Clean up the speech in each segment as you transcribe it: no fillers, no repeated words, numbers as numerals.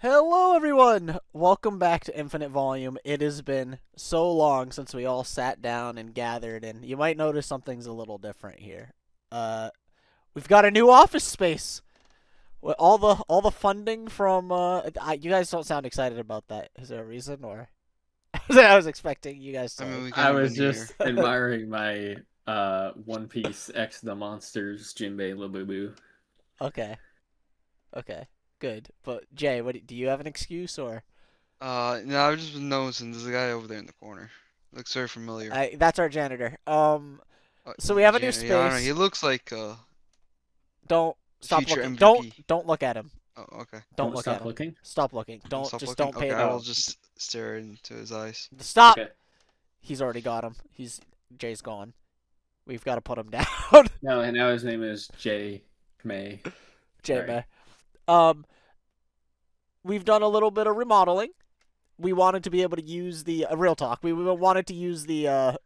Hello, everyone! Welcome back to Infinite Volume. It has been so long since we all sat down and gathered, and you might notice something's a little different here. Uh, we've got a new office space. With all the funding from you guys don't sound excited about that. Is there a reason, or I was expecting you guys I to mean, like? we I kind of was been here. just admiring my One Piece X the Monsters Jinbei Labubu. Okay, okay, good. But Jay, do you have an excuse, or No, I've just been noticing there's a guy over there in the corner. Looks very familiar. that's our janitor. So we He's a have a new janitor. Yeah, I don't know. space. He looks like Don't stop future looking. Don't MVP. don't look at him. Oh, okay. Don't Don't look at stop him. looking. Stop looking. Don't Don't stop just looking. don't pay Okay, I will attention. just stare into his eyes. Stop. Okay. He's already got him. Jay's gone. We've got to put him down. No, and now his name is J. May. Jay Sorry. May. We've done a little bit of remodeling. We wanted to be able to use the real talk. We wanted to use the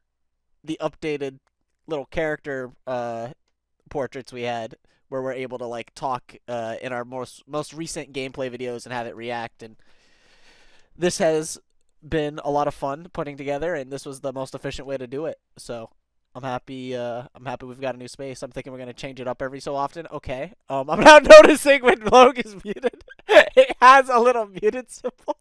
updated little character portraits we had, where we're able to like talk in our most recent gameplay videos and have it react. And this has been a lot of fun putting together, and this was the most efficient way to do it. So I'm happy. I'm happy we've got a new space. I'm thinking we're gonna change it up every so often. Okay. I'm now noticing when Logue is muted, it has a little muted symbol.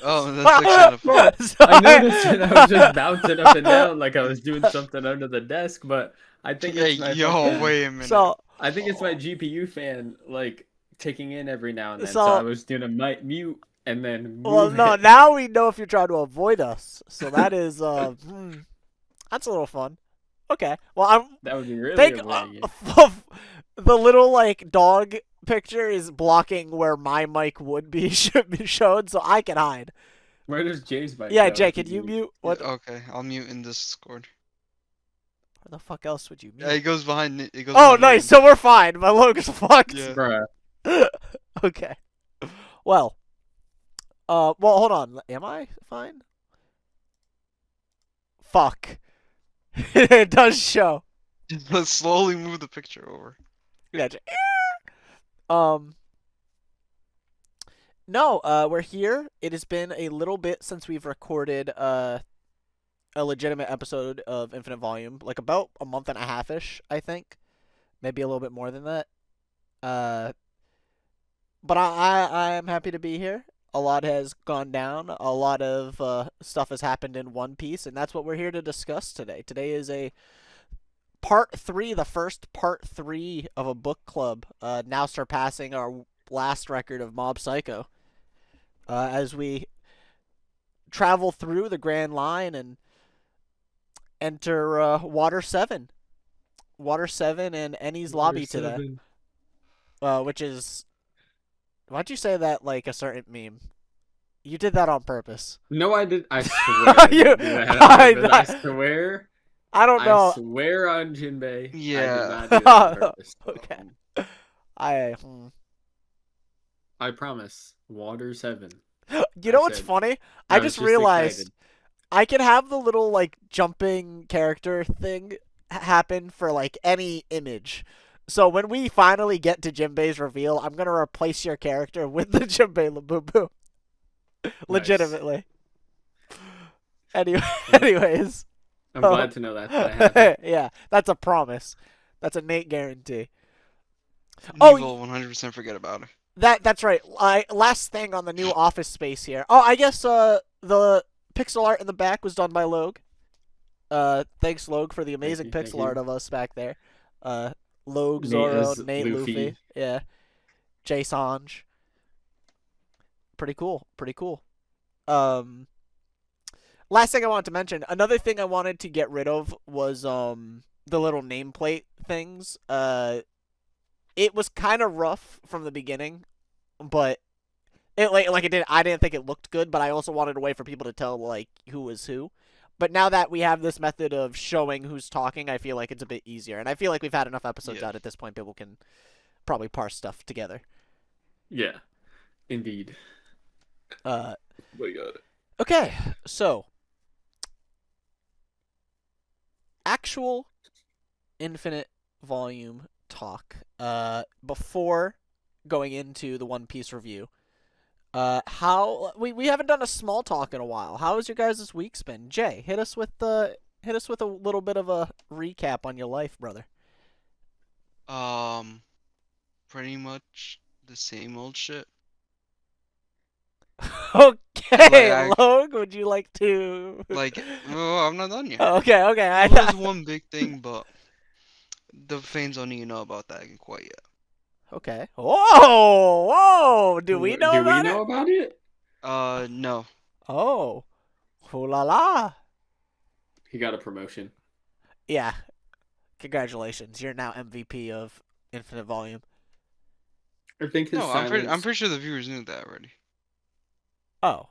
Oh, that's like kind of funny. I noticed it. I was just bouncing up and down like I was doing something under the desk, but I think Hey, it's my yo, fucking. wait a minute. So I think it's my GPU fan like ticking in every now and then. So I so was doing a mute and then well, move no. it. Now we know if you're trying to avoid us. So that is that's a little fun. Okay. Well, I'm That would be really think avoiding you. the little like dog picture is blocking where my mic would be should be shown, so I can hide. Where does Jay's mic Yeah, go Jay, if can you you mute? Yeah, What? okay, I'll mute in Discord. Where the fuck else would you Yeah, mute? he goes behind. It goes Oh, behind nice. Logan. So we're fine. My logo's fucked. Yeah. Bruh. Okay. Well. Well, hold on. Am I fine? Fuck. It does show. Let's slowly move the picture over. Yeah. Um. No. We're here. It has been a little bit since we've recorded a legitimate episode of Infinite Volume, like about a month and a half ish, I think, maybe a little bit more than that. Uh, but I am happy to be here. A lot has gone down. A lot of stuff has happened in One Piece, and that's what we're here to discuss today. Today is a part three, the first part three of a book club, now surpassing our last record of Mob Psycho. As we travel through the Grand Line and enter Water 7. Water 7 and Enies lobby today. Which is. Why'd you say that like a certain meme? You did that on purpose. No, I did. I swear I You, didn't do that on purpose. I swear. I don't I know. swear on Jinbei. I did Yeah. not do that on purpose. Okay. I. I promise. Water 7. You know I what's said. funny? I I was just just realized excited. I can have the little like jumping character thing happen for like any image. So when we finally get to Jinbei's reveal, I'm gonna replace your character with the Jinbei Labubu. Nice. Legitimately. Anyway, Well, anyways. I'm glad to know that's gonna happen. Yeah, that's a promise. That's a Nate guarantee. He Oh, will 100% forget about it. that's right. Last thing on the new office space here. Oh, I guess the pixel art in the back was done by Logue. Thanks Logue for the amazing Thank pixel art you. of us back there. Logue, Nate Zoro, as Nate, Luffy. yeah, Jay Sanj. Pretty cool. Pretty cool. Um, Last thing I wanted to mention, another thing I wanted to get rid of was the little nameplate things. It was kind of rough from the beginning, but it did. I didn't think it looked good, but I also wanted a way for people to tell like who was who. But now that we have this method of showing who's talking, I feel like it's a bit easier, and I feel like we've had enough episodes Yeah. out at this point. People can probably parse stuff together. Yeah, indeed. Uh, Oh my god. okay, so actual infinite volume talk. Before going into the One Piece review. How we haven't done a small talk in a while. How has your guys' week's been? Jay, hit us with a little bit of a recap on your life, brother. Um, Pretty much the same old shit. Like Okay, I Logue, would you like to? oh, I'm not done yet. Okay, okay. There was one big thing, but the fans don't need to know about that quite yet. Okay. Whoa, whoa. Do we know Do we about know it? about it? No. Oh, ooh la la. He got a promotion. Yeah. Congratulations. You're now MVP of Infinite Volume. I think his No, I'm silence. pretty sure the viewers knew that already. Oh,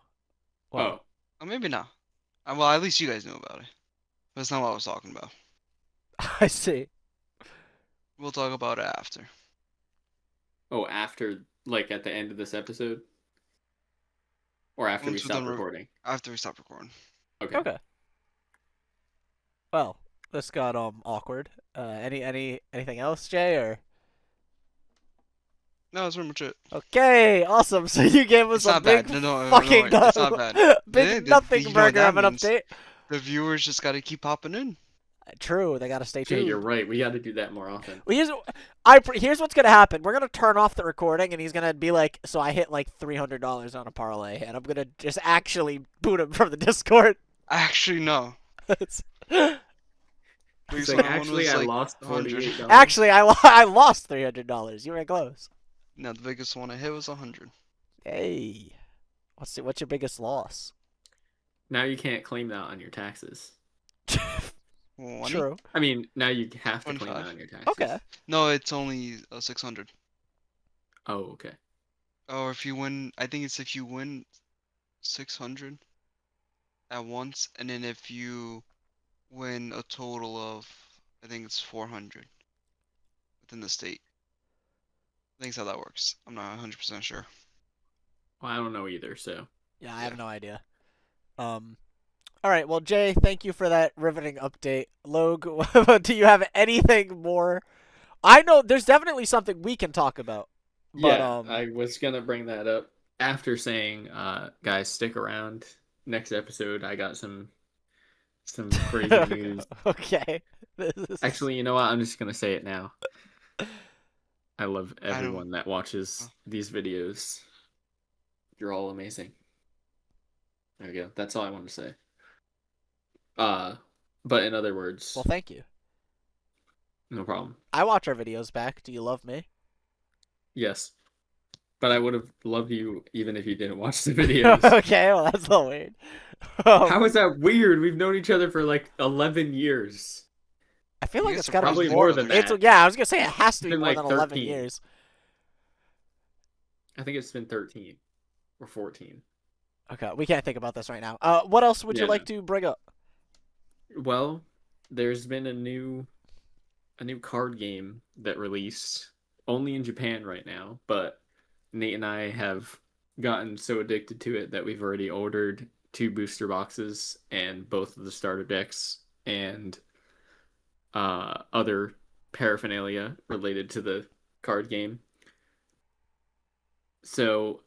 well, Oh, Or maybe not. Well, at least you guys knew about it. But that's not what I was talking about. I see. We'll talk about it after. oh, after like at the end of this episode, or after we Once we're stop done, recording. after we stop recording. Okay. Okay. Well, this got awkward. Anything else, Jay? Or No, that's pretty much it. okay, awesome. So you gave us It's a not big bad. No, fucking it's not bad. big nothing You know what burger of that an means? update. The viewers just gotta keep popping in. True, they gotta stay Jay, tuned. you're right. We got to do that more often. Here's what's gonna happen. We're gonna turn off the recording, and he's gonna be like, "So I hit like $300 on a parlay," and I'm gonna just actually boot him from the Discord. Actually, no. He's Biggest like, one I won actually, was I like lost 100. $48. Actually, I lost $300. You were close. No, the biggest one I hit was 100. Hey, what's your biggest loss? Now you can't claim that on your taxes. 20? True. I mean, now you have to claim 25. that on your taxes. Okay. No, it's only 600. Oh, okay. Or if you win, I think it's if you win 600 at once, and then if you win a total of, I think it's 400 within the state. I think that's how that works. I'm not 100% sure. Well, I don't know either, so. Yeah, I have Yeah. no idea. All right. Well, Jay, thank you for that riveting update. Logue, do you have anything more? I know there's definitely something we can talk about. But Yeah, I was gonna bring that up after saying, guys, stick around. Next episode, I got some crazy news. Okay. Actually, you know what? I'm just gonna say it now. I love I don't. everyone that watches these videos. You're all amazing. There we go. That's all I wanted to say. But in other words, Well, thank you. no problem. I watch our videos back. Do you love me? Yes. But I would have loved you even if you didn't watch the videos. Okay, well, that's a little weird. How is that weird? We've known each other for like 11 years. I feel You like guys it's are gotta be probably more more than It's, that. yeah, I was gonna say it has to It's be been more like than 11 13. years. I think it's been 13 or 14. Okay, we can't think about this right now. What else would you Yeah, like to bring up? Well, there's been a new card game that released only in Japan right now, but Nate and I have gotten so addicted to it that we've already ordered 2 booster boxes and both of the starter decks and other paraphernalia related to the card game. So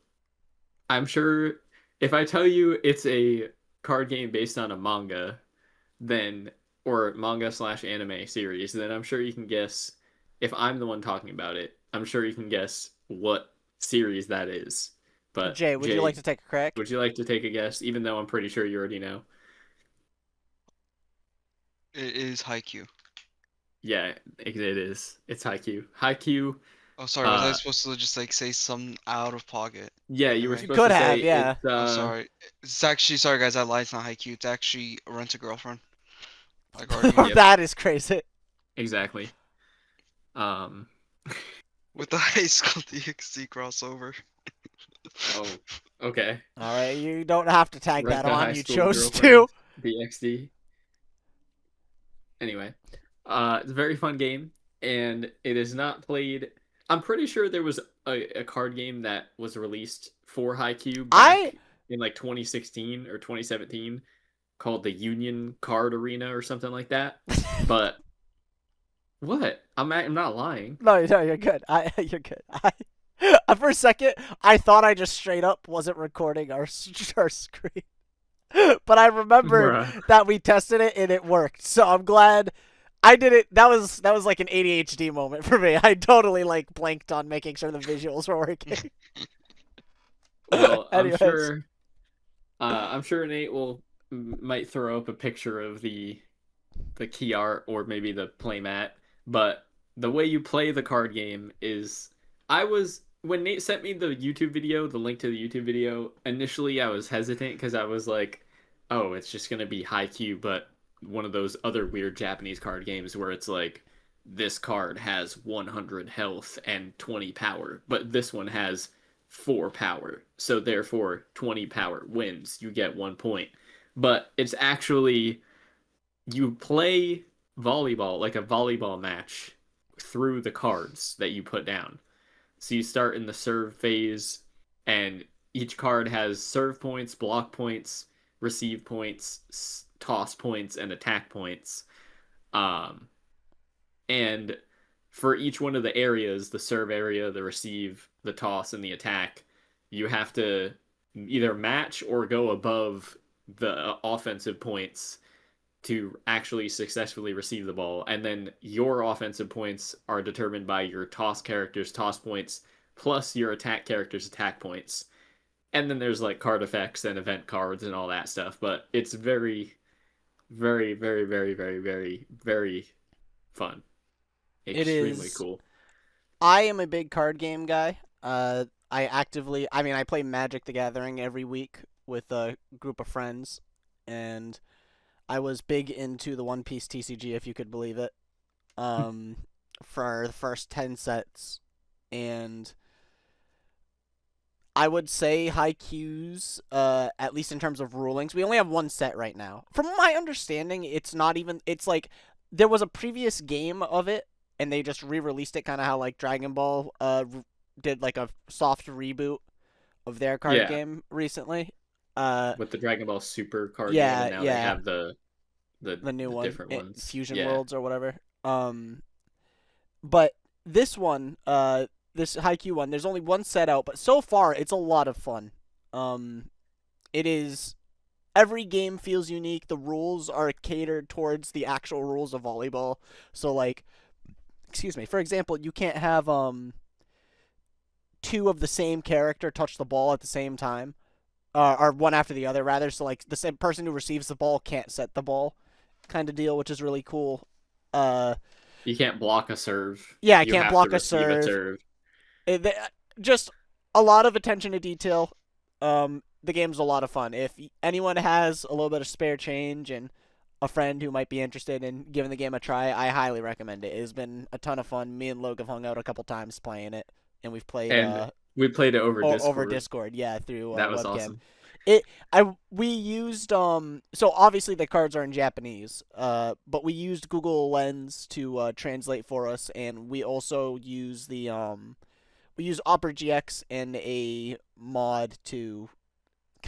I'm sure if I tell you it's a card game based on a manga, then or manga slash anime series, then I'm sure you can guess if I'm the one talking about it. I'm sure you can guess what series that is. But Jay, would you like to take a crack? would you like to take a guess? Even though I'm pretty sure you already know. It is Haikyuu. Yeah, it is. It's Haikyuu. Haikyuu. Oh, sorry. Was I supposed to just like say something out of pocket? Yeah, you were You supposed could to have, say yeah. it's, I'm sorry. It's actually sorry guys. I lied. It's not Haikyuu. It's actually Rent a Girlfriend. Like Guardian. Yep. That is crazy. Exactly. With the High School DxD crossover. Oh, okay. All right, you don't have to tag Rent that a High on. You School chose to. Girlfriend, BXD. Anyway, it's a very fun game, and it is not played. I'm pretty sure there was a card game that was released for Haikyuu back in like 2016 or 2017 called the Union Card Arena or something like that. But what? I'm not lying. No, you're good. You're good. For a second, I thought I just straight up wasn't recording our screen. But I remembered Bruh. that we tested it and it worked. So I'm glad I did it. That was like an ADHD moment for me. I totally like blanked on making sure the visuals were working. Well, Anyways, I'm sure Nate will might throw up a picture of the key art or maybe the playmat. But the way you play the card game is, I was when Nate sent me the YouTube video, the link to the YouTube video. Initially, I was hesitant because I was like, "Oh, it's just gonna be Haikyuu," but one of those other weird Japanese card games where it's like this card has 100 health and 20 power, but this one has 4 power. So therefore 20 power wins. You get 1 point. But it's actually, you play volleyball like a volleyball match through the cards that you put down. So you start in the serve phase, and each card has serve points, block points, receive points, toss points, and attack points. Um, and for each one of the areas, the serve area, the receive, the toss, and the attack, you have to either match or go above the offensive points to actually successfully receive the ball. And then your offensive points are determined by your toss character's toss points plus your attack character's attack points. And then there's like card effects and event cards and all that stuff. But it's very, very, very, very, very, very, very fun. it Extremely is. cool. I am a big card game guy. I play Magic the Gathering every week with a group of friends, and I was big into the One Piece TCG, if you could believe it, um, for the first 10 sets. And I would say Haikyuu's, at least in terms of rulings, we only have one set right now. From my understanding, it's not even. It's like there was a previous game of it, and they just re-released it, kind of how like Dragon Ball did like a soft reboot of their card Yeah, game recently. Uh, with the Dragon Ball Super card game, yeah, and now they yeah, have the the new the one, different ones. Fusion Yeah, Worlds or whatever. But this one, this Haikyuu one, there's only one set out, but so far it's a lot of fun. Um, it is every game feels unique. The rules are catered towards the actual rules of volleyball. So like, excuse me, for example, you can't have two of the same character touch the ball at the same time, or one after the other rather. So like the same person who receives the ball can't set the ball, kind of deal, which is really cool. Uh, you can't block a serve. yeah, I You can't have to block a receive a serve. serve. It, just a lot of attention to detail. The game's a lot of fun. If anyone has a little bit of spare change and a friend who might be interested in giving the game a try, I highly recommend it. It has been a ton of fun. Me and Logan have hung out a couple times playing it, and we've played And we played it over over Discord. Discord, yeah, through That was webcam. awesome. We used so obviously the cards are in Japanese, but we used Google Lens to translate for us, and we also use we use Opera GX and a mod to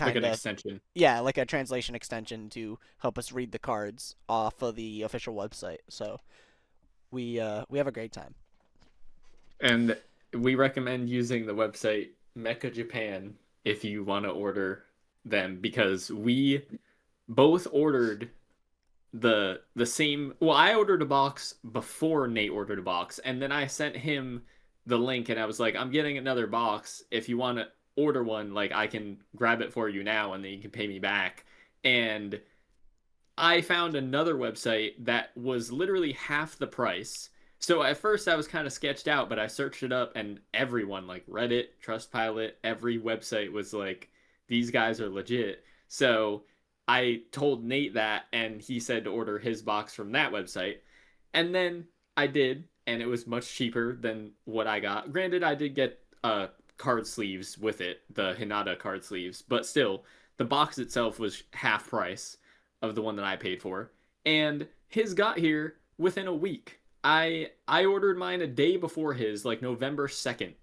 Like kind an of, extension. yeah, like a translation extension to help us read the cards off of the official website. So we have a great time. And we recommend using the website Mecha Japan if you want to order them, because we both ordered the same. Well, I ordered a box before Nate ordered a box, and then I sent him the link, and I was like, I'm getting another box. If you want to order one, like, I can grab it for you now, and then you can pay me back. And I found another website that was literally half the price. So at first I was kind of sketched out, but I searched it up, and everyone, like Reddit, Trustpilot, every website was like, these guys are legit. So I told Nate that, and he said to order his box from that website. And then I did, and it was much cheaper than what I got. Granted, I did get card sleeves with it, the Hinata card sleeves, but still, the box itself was half price of the one that I paid for, and his got here within a week. I ordered mine a day before his, like November 2nd,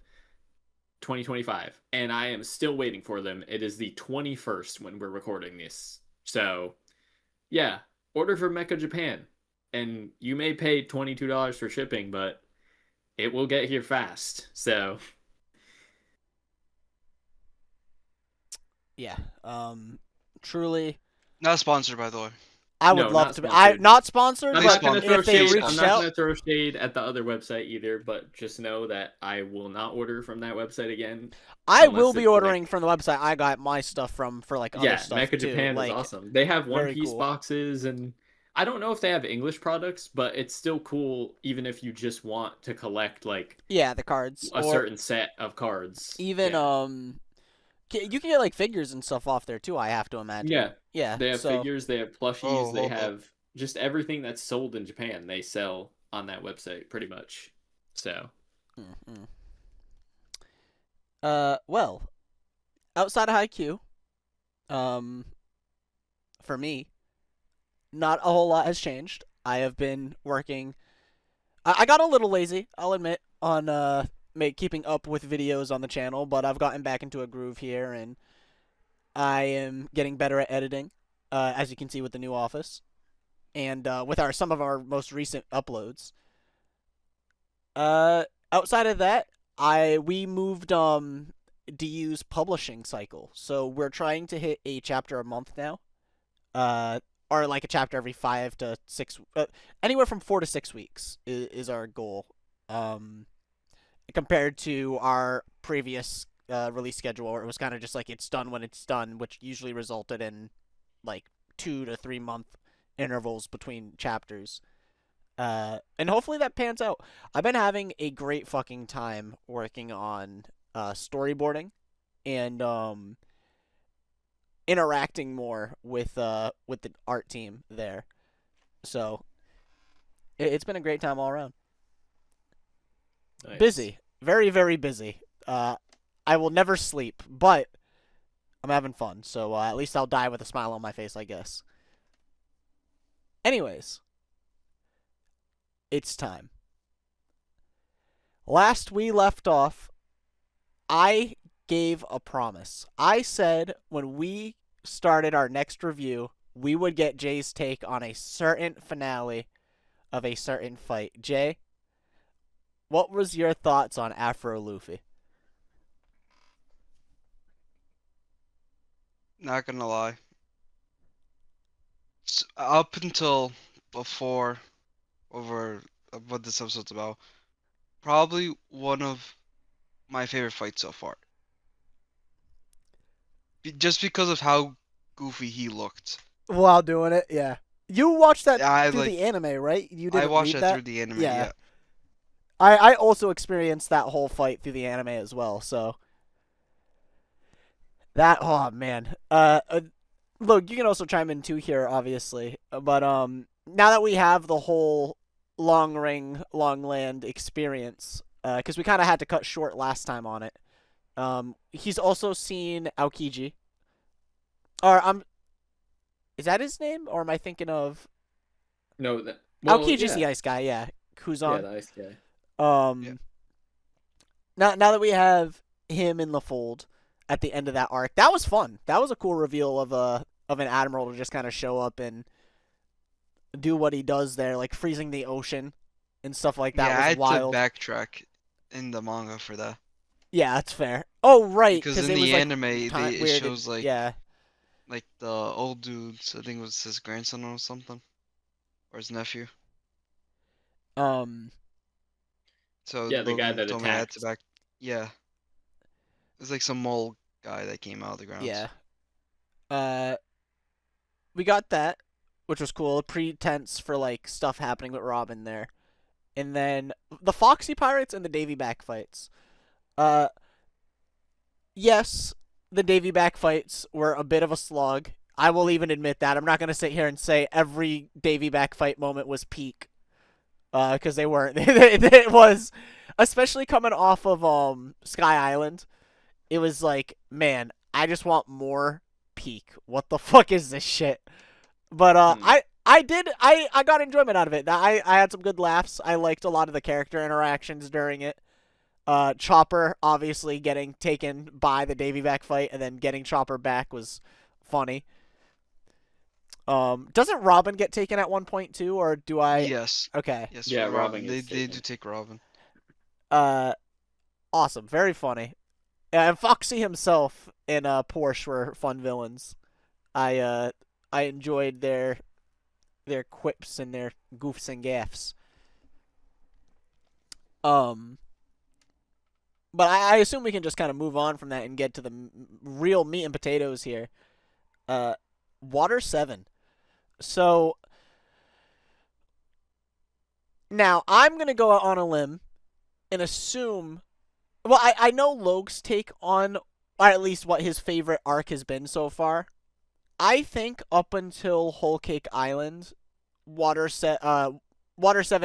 2025, and I am still waiting for them. It is the 21st when we're recording this. So, yeah, order from Mecha Japan, and you may pay $22 for shipping, but it will get here fast. So, Yeah. Truly, Not sponsored, by the way. I would No, love not to be. I sponsored. not sponsored, I'm Please not but gonna sponsor. throw if they Please shade. I'm reached not sponsor. out, gonna throw shade at the other website either. But just know that I will not order from that website again, I will unless be it's ordering like, from the website I got my stuff from for like other yeah, stuff Mecha too. Japan is Like awesome. They have One very Piece cool. boxes, and I don't know if they have English products, but it's still cool, even if you just want to collect like Yeah, the cards a or certain set of cards. even Yeah, you can get like figures and stuff off there too. I have to imagine. yeah. Yeah. They have So. figures, they have plushies, Oh, they hold up. have just everything that's sold in Japan. They sell on that website pretty much. So. Mm-mm. Well, outside of Haikyuu, um, for me, not a whole lot has changed. I have been working. I got a little lazy, I'll admit, on keeping up with videos on the channel, but I've gotten back into a groove here, and I am getting better at editing, as you can see with the new office, and with our some of our most recent uploads. Uh, Outside of that, we moved DU's publishing cycle, so we're trying to hit a chapter a month now. Uh, or like a chapter every 5 to 6, anywhere from 4 to 6 weeks is our goal. Um, Compared to our previous release schedule, where it was kind of just like it's done when it's done, which usually resulted in like 2 to 3 month intervals between chapters. And hopefully that pans out. I've been having a great fucking time working on storyboarding and interacting more with the art team there. So it's been a great time all around. Nice. Busy, very very busy. I will never sleep, but I'm having fun. So at least I'll die with a smile on my face, I guess. Anyways, it's time. Last we left off, I gave a promise. I said when we started our next review, we would get Jay's take on a certain finale of a certain fight. Jay, what was your thoughts on Afro Luffy? Not gonna lie. Up until before over what this episode's about, probably one of my favorite fights so far. Just because of how goofy he looked. While doing it, yeah. You watched that I through like the anime, right? You I didn't watched read that that? through the anime, Yeah. yeah. I also experienced that whole fight through the anime as well, so that oh man. Look, you can also chime in too here, obviously. But now that we have the whole long ring, long land experience, because we kind of had to cut short last time on it. He's also seen Aokiji. Or is that his name, or am I thinking of No, well, Aokiji's the yeah, ice guy? Yeah, yeah, Kuzan. the ice guy. Yeah. Um, now that we have him in the fold at the end of that arc, that was fun. That was a cool reveal of an admiral to just kind of show up and do what he does there, like freezing the ocean and stuff like that Yeah, I was had to wild. backtrack in the manga for that. Yeah, that's fair. Oh, right, Because because in it was the like anime time it weird. shows Yeah. like the old dudes, I think it was his grandson or something. Or his nephew. Um. So Yeah, the guy Logan that told me I had to attacked. back. Yeah, it was like some mole guy that came out of the grounds. Yeah. Uh. We got that, which was cool. A pretense for like stuff happening with Robin there, and then the Foxy Pirates and the Davy Back fights. Uh. Yes, the Davy Back fights were a bit of a slog. I will even admit that. I'm not gonna sit here and say every Davy Back fight moment was peak, because they weren't. It was, especially coming off of Sky Island. It was like, man, I just want more peak. What the fuck is this shit? But Hmm. I got enjoyment out of it. I had some good laughs. I liked a lot of the character interactions during it. Chopper obviously getting taken by the Davy back fight and then getting Chopper back was funny. Doesn't Robin get taken at one point too, or do I? Yes. Okay. Yes, Yeah, Robin Robin. gets They do taken. take Robin. Uh, Awesome, very funny. And Foxy himself and Porsche were fun villains. I enjoyed their quips and their goofs and gaffs. Um, but I assume we can just kind of move on from that and get to the real meat and potatoes here. Uh, Water 7. So now I'm gonna go out on a limb and assume. Well, I know Logue's take on, or at least what his favorite arc has been so far. I think up until Whole Cake Island, Water 7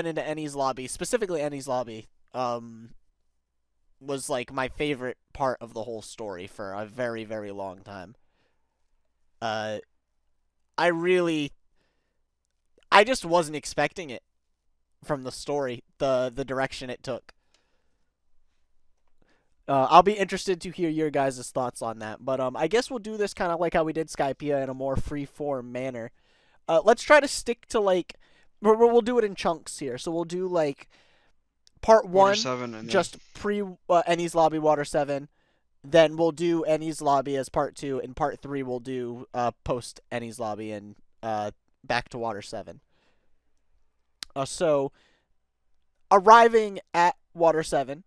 into Enies Lobby, specifically Enies Lobby, was like my favorite part of the whole story for a very, very long time. Uh, I really, I just wasn't expecting it from the story, the direction it took. I'll be interested to hear your guys' thoughts on that, but I guess we'll do this kind of like how we did Skypiea in a more free form manner. Let's try to stick to like, we'll do it in chunks here. So we'll do like part Water one, 7 and then just pre Enies Lobby Water 7. Then we'll do Enies Lobby as part 2, and part 3 we'll do post Enies Lobby and back to Water 7. So arriving at Water 7,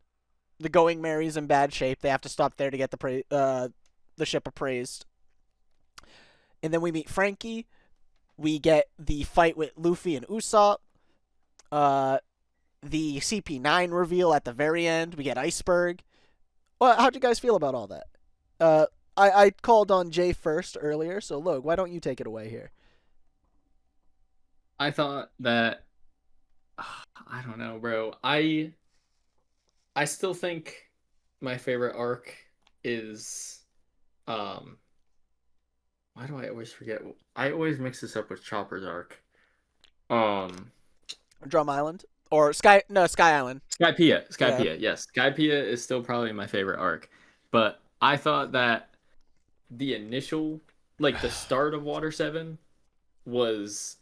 the Going Mary's in bad shape. They have to stop there to get the ship appraised. And then we meet Frankie. We get the fight with Luffy and Usopp. The CP9 reveal at the very end. We get Iceberg. Well, how'd you guys feel about all that? I called on Jay first earlier, so Logue, why don't you take it away here? I thought that I don't know, bro. I still think my favorite arc is why do I always forget? I always mix this up with Chopper's arc. Um Drum Island or Sky? No, Sky Island. Skypiea. Yeah. Skypiea, yes. Skypiea is still probably my favorite arc. But I thought that the initial like the start of Water 7 was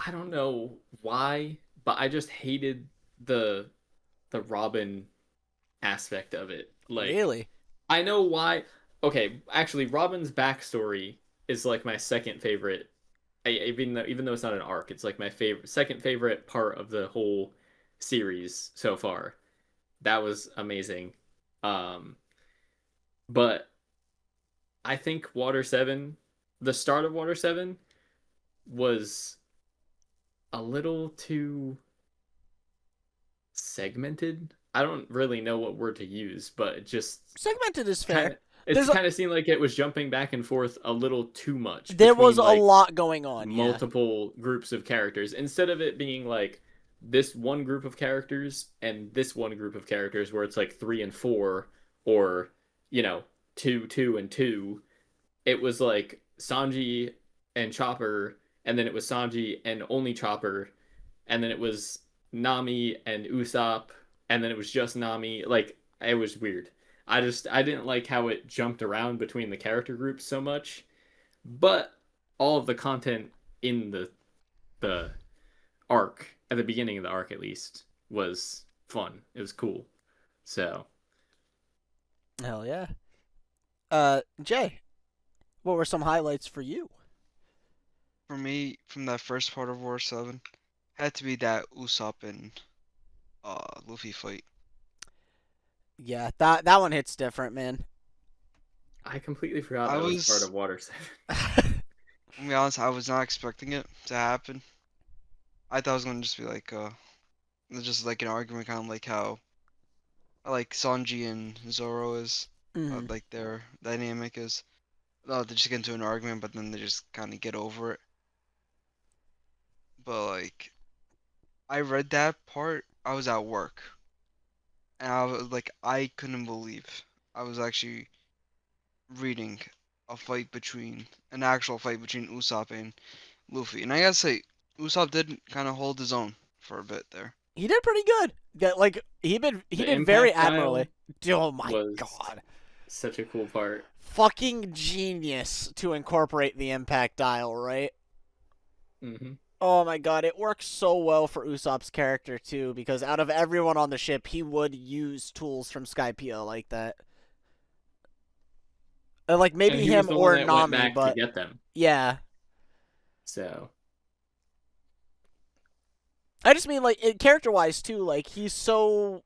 I don't know why, but I just hated the Robin aspect of it. Like Really? I know why. Okay, actually, Robin's backstory is like my second favorite. Even though it's not an arc, it's like my favorite, second favorite part of the whole series so far. That was amazing. Um, but I think Water 7, the start of Water 7 was a little too segmented. I don't really know what word to use, but it just Segmented is kind fair. of it There's a, kind of seemed like it was jumping back and forth a little too much there was between a like lot going on. Yeah. multiple groups of characters instead of it being like this one group of characters and this one group of characters where it's like 3 and 4 or you know 2, 2, and 2. It was like Sanji and Chopper, and then it was Sanji and only Chopper, and then it was Nami and Usopp, and then it was just Nami. Like it was weird. I didn't like how it jumped around between the character groups so much, but all of the content in the arc at the beginning of the arc at least was fun. It was cool. So Hell yeah. Jay, what were some highlights for you? for me from that first part of War 7 had to be that Usopp and Luffy fight. Yeah, that one hits different, man. I completely forgot I that was part was, of Water 7. to be honest, I was not expecting it to happen. I thought it was gonna just be like just like an argument, kind of like how like Sanji and Zoro is, Mhm. like their dynamic is. They just get into an argument, but then they just kind of get over it. But like, I read that part. I was at work, and I was like, I couldn't believe I was actually reading an actual fight between Usopp and Luffy. And I gotta say, Usopp did kind of hold his own for a bit there. He did pretty good. That like he The did very impact dial admirably. Oh my was god. such a cool part. Fucking genius to incorporate the impact dial, right? Hmm. Oh my god, it works so well for Usopp's character too, because out of everyone on the ship, he would use tools from Skypiea like that. Like And maybe he was him the one or that went Nami, back to but get them. yeah. So I just mean like character wise too. Like he's so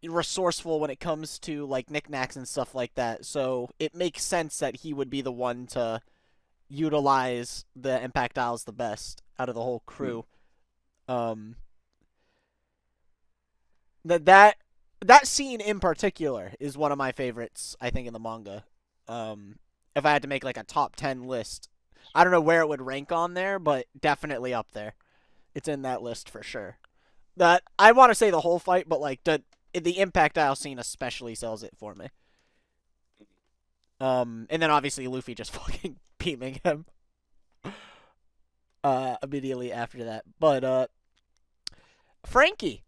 resourceful when it comes to like knickknacks and stuff like that. So it makes sense that he would be the one to utilize the impactiles the best out of the whole crew. Um, that that scene in particular is one of my favorites. I think in the manga. Um, if I had to make like a top 10 list, I don't know where it would rank on there, but definitely up there. It's in that list for sure. That I want to say the whole fight, but like the impactile scene especially sells it for me. And then obviously Luffy just fucking beaming him immediately after that. But Frankie.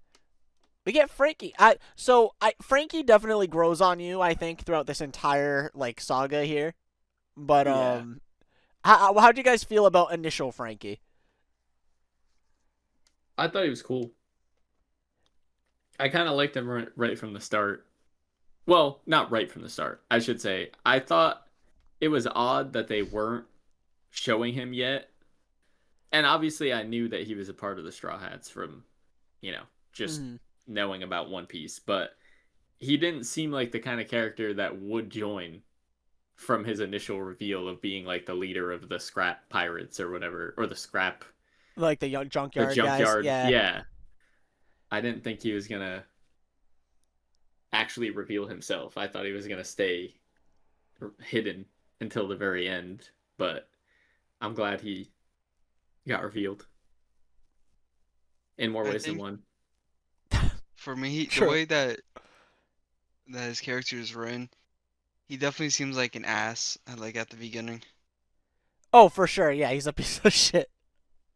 We get Frankie. Frankie definitely grows on you, I think, throughout this entire like saga here. But yeah, how'd you guys feel about initial Frankie? I thought he was cool. I kind of liked him right from the start. Well, not right from the start. I should say. I thought it was odd that they weren't showing him yet. And obviously I knew that he was a part of the Straw Hats from, just Mm-hmm. knowing about One Piece, but he didn't seem like the kind of character that would join from his initial reveal of being like the leader of the scrap pirates or whatever, or Like the young the junkyard guys. junkyard. Yeah. Yeah. I didn't think he was gonna actually reveal himself. I thought he was gonna stay hidden until the very end, but I'm glad he got revealed in more I ways than think one. for me, the True. way that his character is written, he definitely seems like an ass like at the beginning. Oh, for sure. Yeah, he's a piece of shit.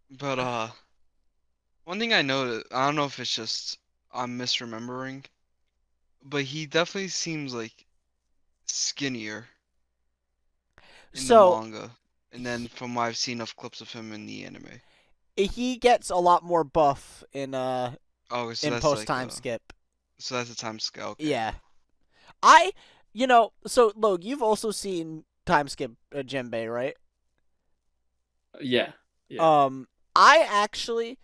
But one thing I noticed, I don't know if it's just I'm misremembering, but he definitely seems like skinnier in the So manga, and then he, from what I've seen of clips of him in the anime. he gets a lot more buff Oh, so in that's post like time skip. so that's a time scale. Okay. Yeah. I so Logue, you've also seen time skip Jinbei, right? Yeah. Yeah. Um I actually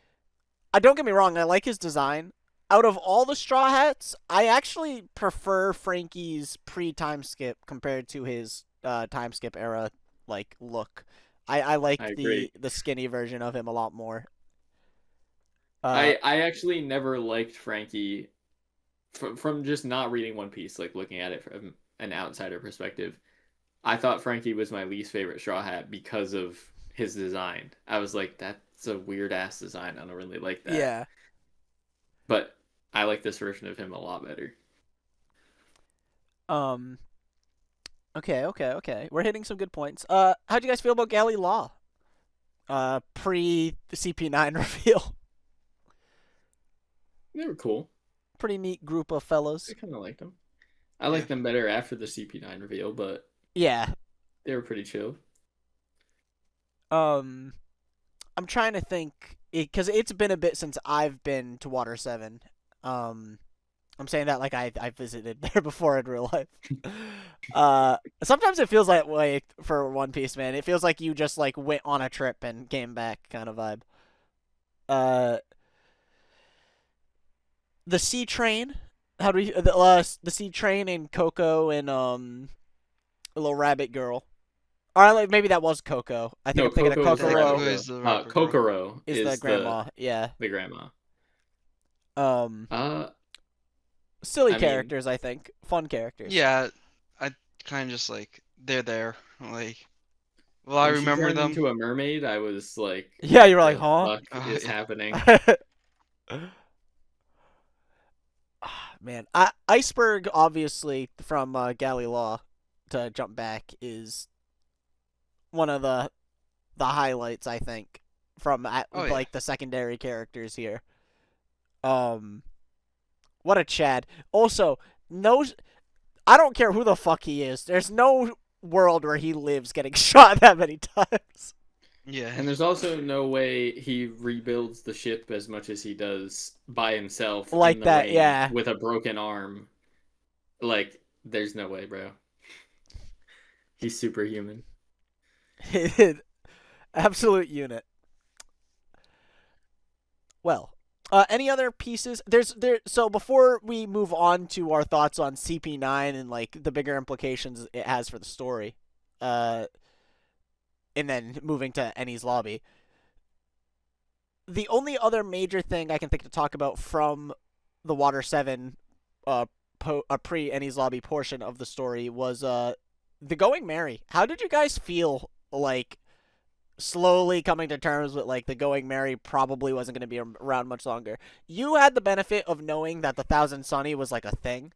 I don't get me wrong, I like his design. Out of all the Straw Hats, I actually prefer Frankie's pre-time skip compared to his time skip era like look. I I like agree. the skinny version of him a lot more. Uh I actually never liked Frankie from just not reading One Piece, like looking at it from an outsider perspective. I thought Frankie was my least favorite Straw Hat because of his design. I was like, that's a weird ass design. I don't really like that. yeah. But I like this version of him a lot better. Um okay. We're hitting some good points. How'd you guys feel about Galley Law? Pre CP9 reveal. They were cool. Pretty neat group of I fellows. kind of liked them. I Yeah. liked them better after the CP9 reveal, but Yeah. they were pretty chill. Um, I'm trying to think because it's been a bit since I've been to Water Seven. Um, I'm saying that like I visited there before in real life. Sometimes it feels that way for One Piece, man. It feels like you just like went on a trip and came back, kind of vibe. Uh, the Sea Train. How do we the Sea Train and Coco and a little rabbit girl. Or like, maybe that was Coco. I think No, I'm thinking of Coco is the Coco rabbit Kokoro is girl. the rapper girl. Kokoro is the is the grandma. Yeah. the grandma. Um, Uh, silly I mean, characters, I think. Fun characters. Yeah, I kind of just like they're there. Like, well, I when she remember turned them. into a mermaid, I was like, Yeah, you what were like, the huh? fuck is Yeah. happening? Man, Iceberg obviously from Galley Law to jump back is one of the highlights I think from Oh yeah. like the secondary characters here. Um, what a Chad. Also, no, I don't care who the fuck he is. There's no world where he lives getting shot that many times. Yeah. And there's also no way he rebuilds the ship as much as he does by himself in Like the that, rain yeah. with a broken arm. Like, there's no way, bro. He's superhuman. Absolute unit. Well, any other pieces? So before we move on to our thoughts on CP9 and like the bigger implications it has for the story, uh, and then moving to Enies Lobby, the only other major thing I can think to talk about from the Water 7 pre Enies Lobby portion of the story was the Going Merry. How did you guys feel like slowly coming to terms with like the Going Merry probably wasn't going to be around much longer? You had the benefit of knowing that the Thousand Sunny was like a thing.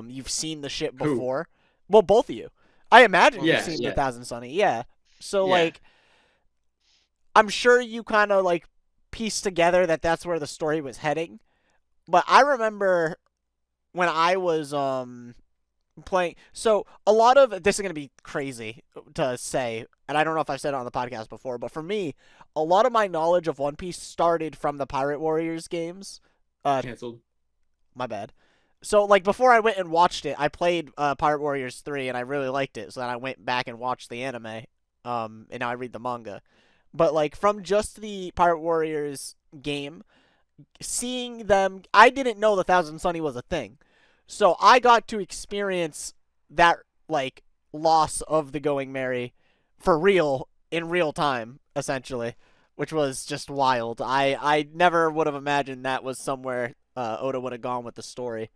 You've seen the ship Who? before. Well, both of you. I imagine you've Both of Yeah, us. seen the yeah, Thousand Sunny. Yeah. So yeah. like I'm sure you kind of like pieced together that that's where the story was heading. But I remember when I was playing. So a lot of this is gonna be crazy to say, and I don't know if I've said it on the podcast before, but for me, a lot of my knowledge of One Piece started from the Pirate Warriors games. Canceled. My bad. So like before I went and watched it, I played Pirate Warriors 3 and I really liked it. So then I went back and watched the anime. And now I read the manga. But like from just the Pirate Warriors game, seeing them, I didn't know the Thousand Sunny was a thing. So I got to experience that like loss of the Going Merry for real in real time, essentially, which was just wild. I never would have imagined that was somewhere Oda would have gone with the story.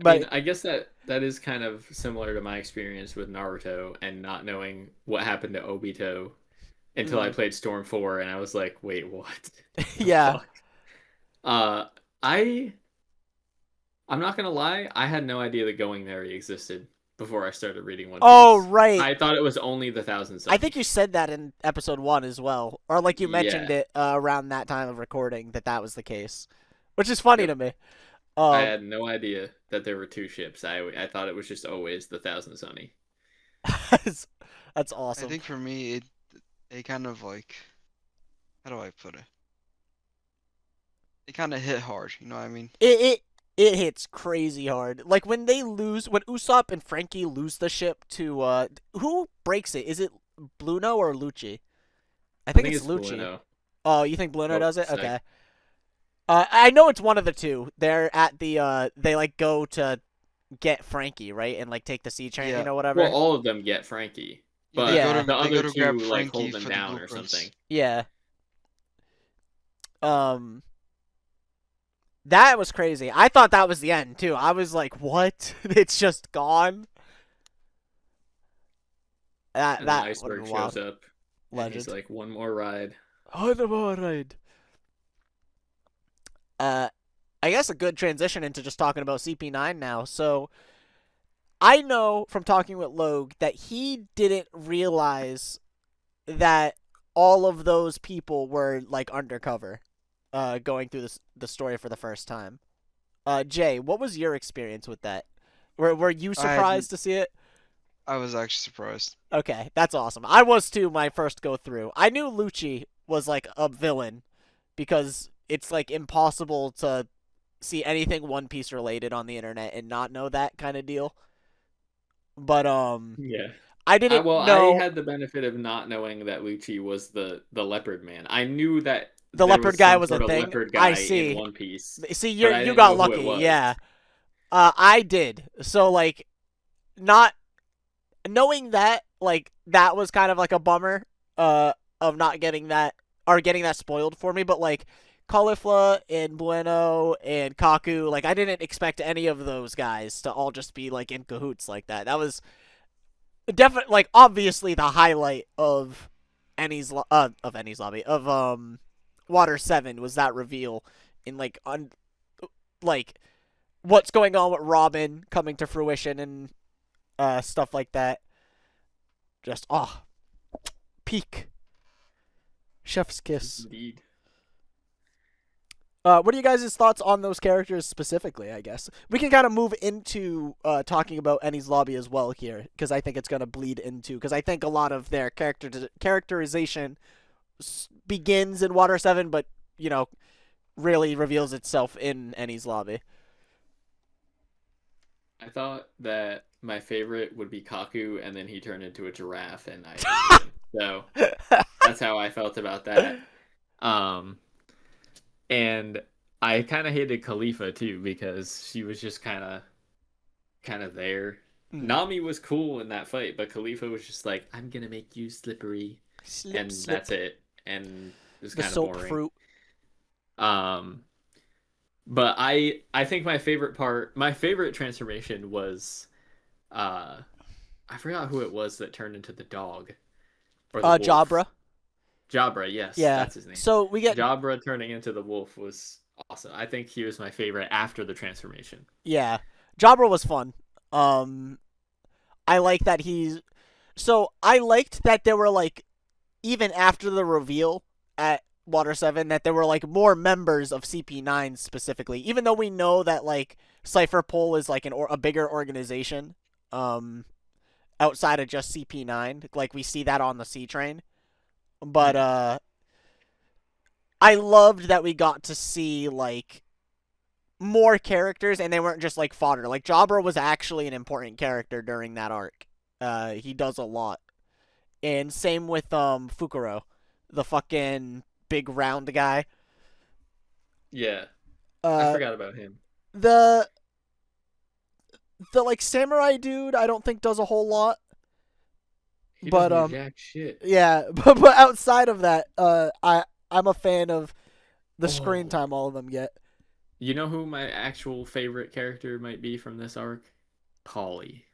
I mean, But I guess that is kind of similar to my experience with Naruto and not knowing what happened to Obito until I mm, played Storm 4 and I was like, wait, what? The yeah. fuck? Uh I I'm not gonna lie, I had no idea the Going Merry existed before I started reading One Oh Piece. right. I thought it was only the Thousand I think you Sunny. said that in episode 1 as well, or like you mentioned Yeah. it around that time of recording that that was the case, which is funny Yep. to me. I Um, had no idea that there were two ships. I thought it was just always the Thousand Sunny. that's I awesome. think for me, it kind of like, how do I put it? It kind of hit hard. You know what I mean? It it hits crazy hard. Like when they lose, when Usopp and Frankie lose the ship to who breaks it? Is it Bluno or Lucci? I I think think it's it's Lucci. Blueno. Oh, you think Bluno Oh, does it? sec. Okay. I know it's one of the two. They're at the they like go to get Frankie, right? And like take the sea Yeah. train or Well, whatever. all of them get Frankie, Yeah, but Yeah. the they go other to grab two like Frankie hold them for the down or something. blueprints. Yeah. Um that was crazy. I thought that was the end too. I was like, "What? It's just gone?" And then That would have Iceberg been shows wild. up, and he's Legend. like, "One more ride." Oh, the more ride. Uh, I guess a good transition into just talking about CP9 now. So I know from talking with Logue that he didn't realize that all of those people were like undercover, going through the story for the first time. Jay, what was your experience with that? Were you I had, surprised to see it? I was actually surprised. Okay, that's awesome. I was too my first go through. I knew Lucci was like a villain because it's like impossible to see anything One Piece related on the internet and not know that kind of deal. But Yeah. I didn't I know had the benefit of not knowing that Lucci was the leopard man. I knew that the there leopard was guy some was a sort of thing. leopard I guy in see. One Piece, See, but I you didn't got know who it lucky. was. Yeah. I did. So like not knowing that like that was kind of like a bummer of not getting that or getting that spoiled for me, but like Caulifla and Bueno and Kaku, like I didn't expect any of those guys to all just be like in cahoots like that. That was definitely like obviously the highlight of Enies lobby of Water 7 was that reveal in like what's going on with Robin coming to fruition and stuff like that. Just peak chef's kiss. Indeed. What are you guys' thoughts on those characters specifically? I guess we can kind of move into talking about Enies Lobby as well here, because I think it's gonna bleed into because I think a lot of their characterization begins in Water 7, but you know really reveals itself in Enies Lobby. I thought that my favorite would be Kaku, and then he turned into a giraffe, and I hated him. So that's how I felt about that. Um, and I kind of hated Khalifa too because she was just kind of there. Mm. Nami was cool in that fight, but Khalifa was just like, "I'm gonna make you slippery," Slip, and slip. that's it. And it was The kind of soap boring. fruit. Um, but I think my favorite transformation was I forgot who it was that turned into the dog or the wolf. Jabra. Jabra, yes, Yeah. that's his name. So we get Jabra turning into the wolf was awesome. I think he was my favorite after the transformation. yeah. Jabra was fun. Um, I like that he's. So I liked that there were like even after the reveal at Water 7 that there were like more members of CP9 specifically, even though we know that like Cypher Pol is like a bigger organization um outside of just CP9, like we see that on the C train. But I loved that we got to see like more characters and they weren't just like fodder. Like Jabra was actually an important character during that arc. He does a lot. And same with Fukuro, the fucking big round guy. Yeah, I Uh forgot about him. the like samurai dude I don't think does a whole lot. He But doesn't do jack shit. yeah, but outside of that, I'm a fan of the screen Oh, time all of them get. you know who my actual favorite character might be from this arc? Polly.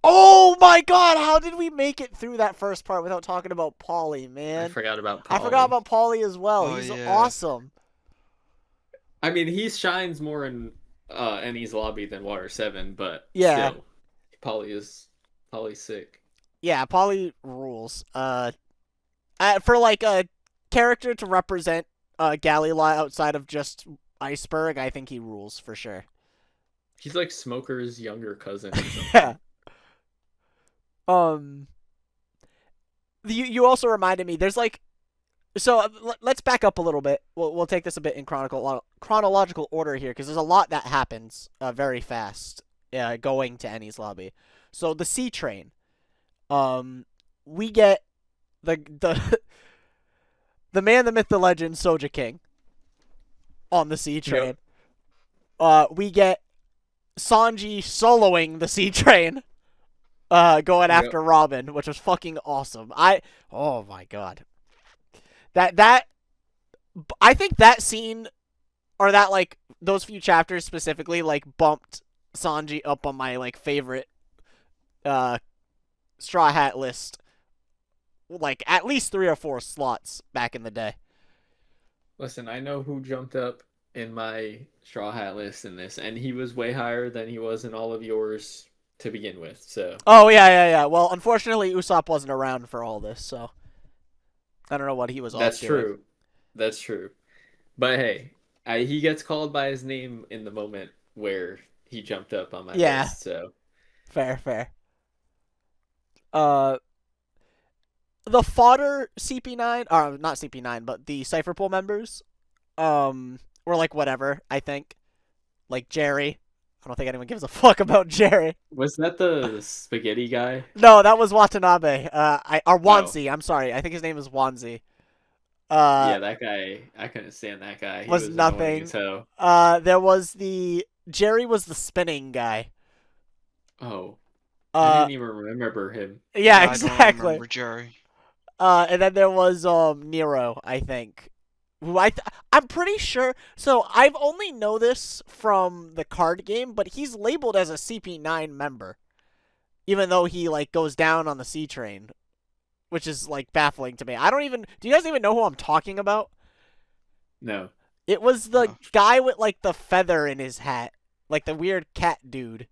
Oh my god, how did we make it through that first part without talking about Polly, I man? forgot about I forgot Polly. about Polly as well. Oh He's yeah. awesome. I mean, he shines more in Enies lobby than Water 7, but Yeah. still, Polly's sick. Yeah, Polly rules. For like a character to represent Galila outside of just Iceberg, I think he rules for sure. He's like Smoker's younger cousin or Yeah. something. Um you also reminded me there's like so let's back up a little bit. We'll take this a bit in chronological order here because there's a lot that happens very fast going to Annie's lobby. So the C train, we get the the man, the myth, the legend, Soja King on the C train. Yep. We get Sanji soloing the C train, going Yep. after Robin, which was fucking awesome. Oh my god, that I think that scene or that like those few chapters specifically like bumped Sanji up on my like favorite uh Straw Hat list, like at least 3 or 4 slots back in the day. Listen, I know who jumped up in my Straw Hat list in this, and he was way higher than he was in all of yours to begin with. So Oh yeah. Well, unfortunately, Usopp wasn't around for all this, so I don't know what he was off that's doing. true. That's true. But hey, he gets called by his name in the moment where he jumped up on my Yeah, list. So fair. Uh, the fodder CP9, or not CP9, but the Cipher Pool members, were like whatever. I think like Jerry. I don't think anyone gives a fuck about Jerry. was that the spaghetti guy? No, that was Watanabe. Or Oh, Wanzi. I'm sorry. I think his name is Wanzi. yeah, that guy. I couldn't stand that guy. He Was was annoying as nothing. hell. There was the Jerry was the spinning guy. Oh, I Uh, didn't even remember him. yeah, Yeah, I don't exactly. remember Jerry. And then there was Nero, I think, who I'm pretty sure. So I've only know this from the card game, but he's labeled as a CP9 member, even though he like goes down on the C train, which is like baffling to me. I don't even. Do you guys even know who I'm talking about? No. It was the No. guy with like the feather in his hat, like the weird cat dude.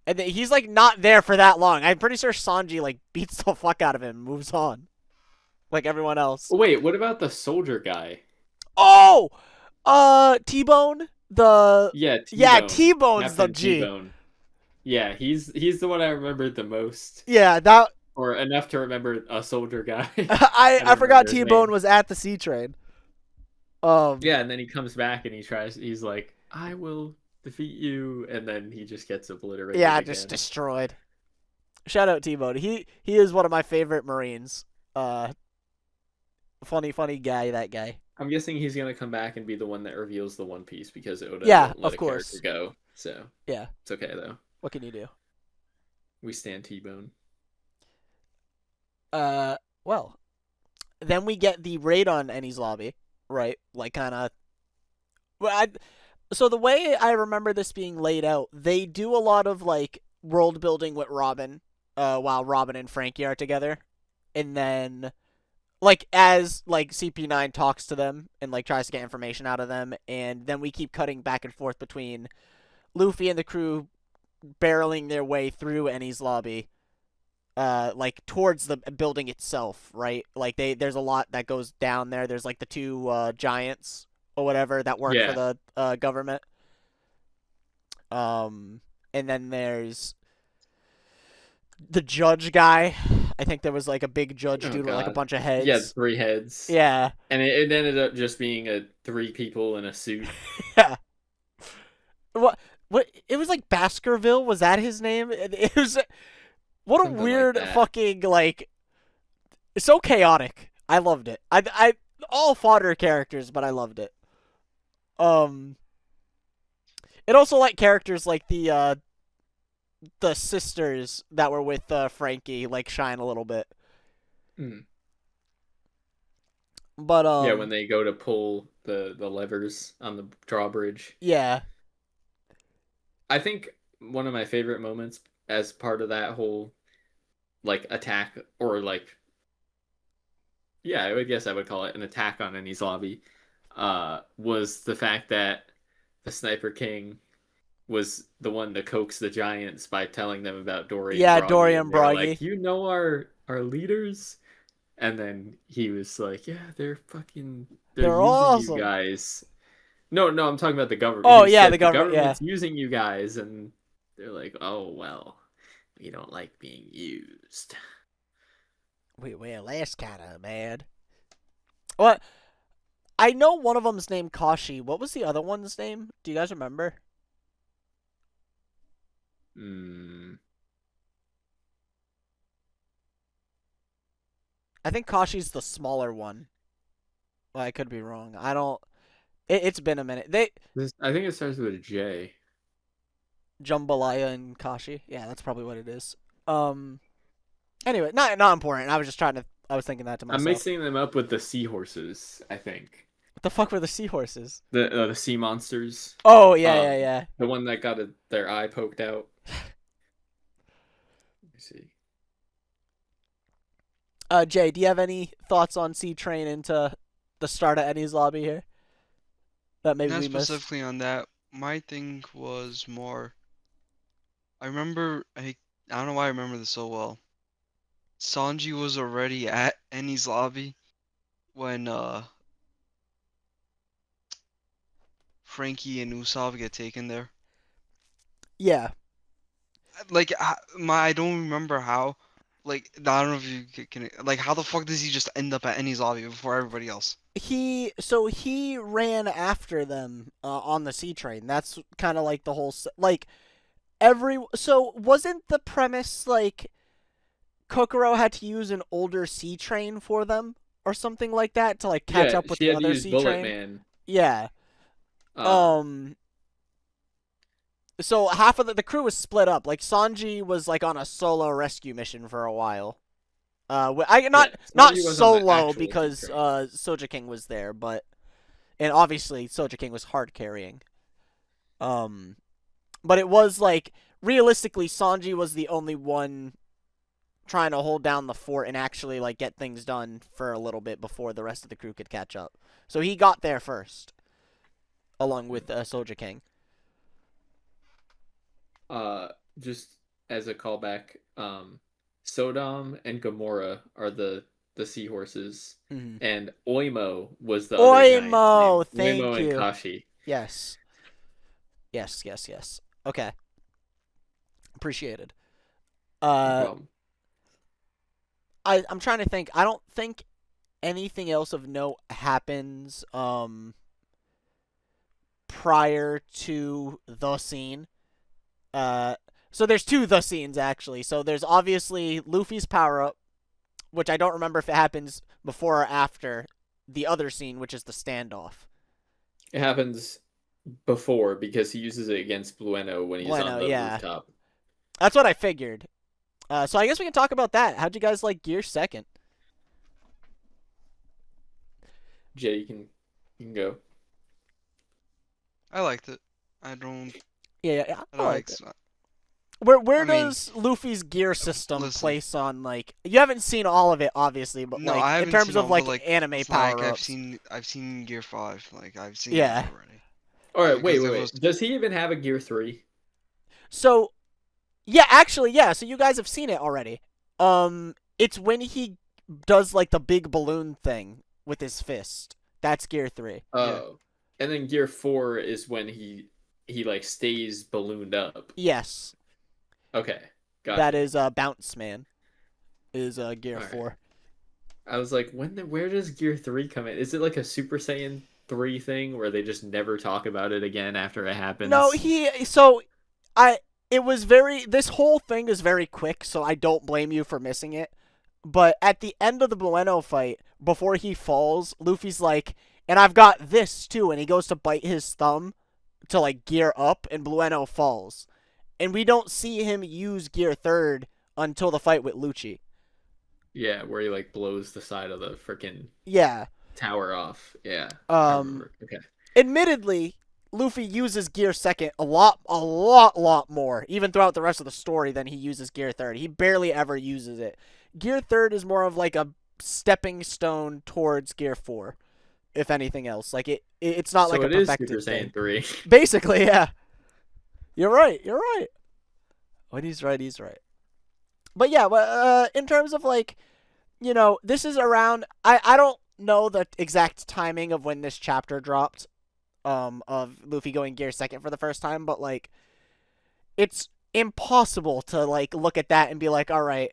And he's like not there for that long. I'm pretty sure Sanji like beats the fuck out of him, and moves on, like everyone else. Oh, wait, what about the soldier guy? Oh, T-Bone. Yeah, Yeah, T-Bone. T-Bone's the Captain G. T-Bone. Yeah, he's the one I remembered the most, Yeah, that or enough to remember a soldier guy. I I I don't forgot remember his T-Bone name. was at the C train. Yeah, and then he comes back and he's like, I will defeat you, and then he just gets obliterated Yeah, just again. destroyed. Shout out T-Bone. He is one of my favorite Marines. Funny guy, that guy. I'm guessing he's gonna come back and be the one that reveals the One Piece because Oda Yeah, won't let of a character course. go. So Yeah. it's okay though. What can you do? We stand T-Bone. Uh, well, then we get the raid on Enies lobby, right? Like kind of. So the way I remember this being laid out, they do a lot of like world building with Robin, while Robin and Frankie are together, and then like as like CP9 talks to them and like tries to get information out of them, and then we keep cutting back and forth between Luffy and the crew barreling their way through Enies lobby, like towards the building itself, right? Like there's a lot that goes down there. There's like the two giants or whatever that work for Yeah. the government. Um, and then there's the judge guy. I think there was like a big judge Oh dude with like a God. bunch of Yeah, heads. 3 heads. Yeah, And it ended up just being 3 people in a suit. yeah. What? What? It was like Baskerville. Was that his name? It was. What a Something like weird that. fucking like. It's so chaotic. I loved it. I all fodder characters, but I loved it. Um, it also like characters like the sisters that were with Frankie like shine a little bit. Mm. But Yeah, when they go to pull the levers on the drawbridge. yeah, I think one of my favorite moments as part of that whole like attack or like yeah, I would guess I would call it an attack on Enies lobby, was the fact that the Sniper King was the one to coax the giants by telling them about Dory and yeah, Broggy, Dorian and they were like, Broggy. "You know our leaders," and then he was like, "Yeah, they're They're using you awesome. guys." No, no, I'm talking about the government. Oh He yeah, the said the government. Yeah, government's using you guys, and they're like, "Oh well, we don't like being used." well, that's kind of mad. What? I know one of them's named Kashi. What was the other one's name? Do you guys remember? Hmm. I think Kashi's the smaller one. Well, I could be wrong. I don't. It's been a minute. I think it starts with a J. Jambalaya and Kashi. Yeah, that's probably what it is. Um. Anyway, not important. I was just trying to. I was thinking that to I'm myself. mixing them up with the seahorses, I think. What the fuck were the seahorses? The sea monsters. Oh yeah, yeah. The one that got their eye poked out. Let me see. Jay, do you have any thoughts on Sea Train into the start of Eddie's lobby here that maybe Not we missed? specifically on that. My thing was more. I remember. I don't know why I remember this so well. Sanji was already at Enies lobby when Frankie and Usopp get taken there. Yeah, Like I don't remember how. Like I don't know if you can. Like how the fuck does he just end up at Enies lobby before everybody else? he ran after them on the Sea Train. That's kind of like the whole like so wasn't the premise like Kokoro had to use an older Sea Train for them or something like that to like catch Yeah, up with she the had to other use Sea Bullet Train? Man. Yeah. Um, Um so half of the crew was split up. Like Sanji was like on a solo rescue mission for a while. I yeah, not Sanji was on the solo actual sea because train. Soja King was there, but and obviously Soja King was hard carrying. Um, but it was like realistically, Sanji was the only one trying to hold down the fort and actually like get things done for a little bit before the rest of the crew could catch up. So he got there first, along with Soja King. Uh, just as a callback, Sodom and Gamora are the seahorses, Mm-hmm. and Oimo was the other giant's name. Oimo, thank Oimo and you. Kashi. Yes, yes. Okay, appreciated. No Uh, problem. I'm trying to think. I don't think anything else of note happens prior to the scene. Uh, so there's two the scenes actually. So there's obviously Luffy's power up, which I don't remember if it happens before or after the other scene, which is the standoff. It happens before because he uses it against Blueno when he's Bueno, on the yeah, rooftop. that's what I figured. So I guess we can talk about that. How'd you guys like Gear second? Jay, you can go. I liked it. I don't. Yeah, I I don't like like. it. Where I mean, does Luffy's gear system listen. place on like you haven't seen all of it obviously, but No, like I in haven't terms seen of all, like but like anime it's not like power ups. I've seen Gear 5. Like I've seen those Yeah. already. All right, Because wait. it was Does he even have a Gear 3? So yeah, actually yeah, so you guys have seen it already. It's when he does like the big balloon thing with his fist. That's Gear 3. yeah. Oh. And then Gear 4 is when he like stays ballooned up. Yes. Okay. That Gotcha. is Bounce Man is Gear All right. 4. I was like, where does Gear 3 come in? Is it like a Super Saiyan 3 thing where they just never talk about it again after it No, happens? I it was very this whole thing is very quick, so I don't blame you for missing it. But at the end of the Bueno fight, before he falls, Luffy's like, and I've got this too, and he goes to bite his thumb to like gear up, and Bueno falls. And we don't see him use Gear Third until the fight with Lucci. Yeah, where he like blows the side of the freaking Yeah. tower off. Yeah, I Um remember. Okay. Admittedly, Luffy uses Gear Second a lot more, even throughout the rest of the story than he uses Gear Third. He barely ever uses it. Gear Third is more of like a stepping stone towards Gear 4, if anything else. Like it's not like So a it is Super perfected thing. Saiyan 3. Basically, yeah. You're right. You're right. When he's right, he's right. But yeah, in terms of like, this is around. I don't know the exact timing of when this chapter dropped. Of Luffy going Gear Second for the first time, but like, it's impossible to like look at that and be like, all right,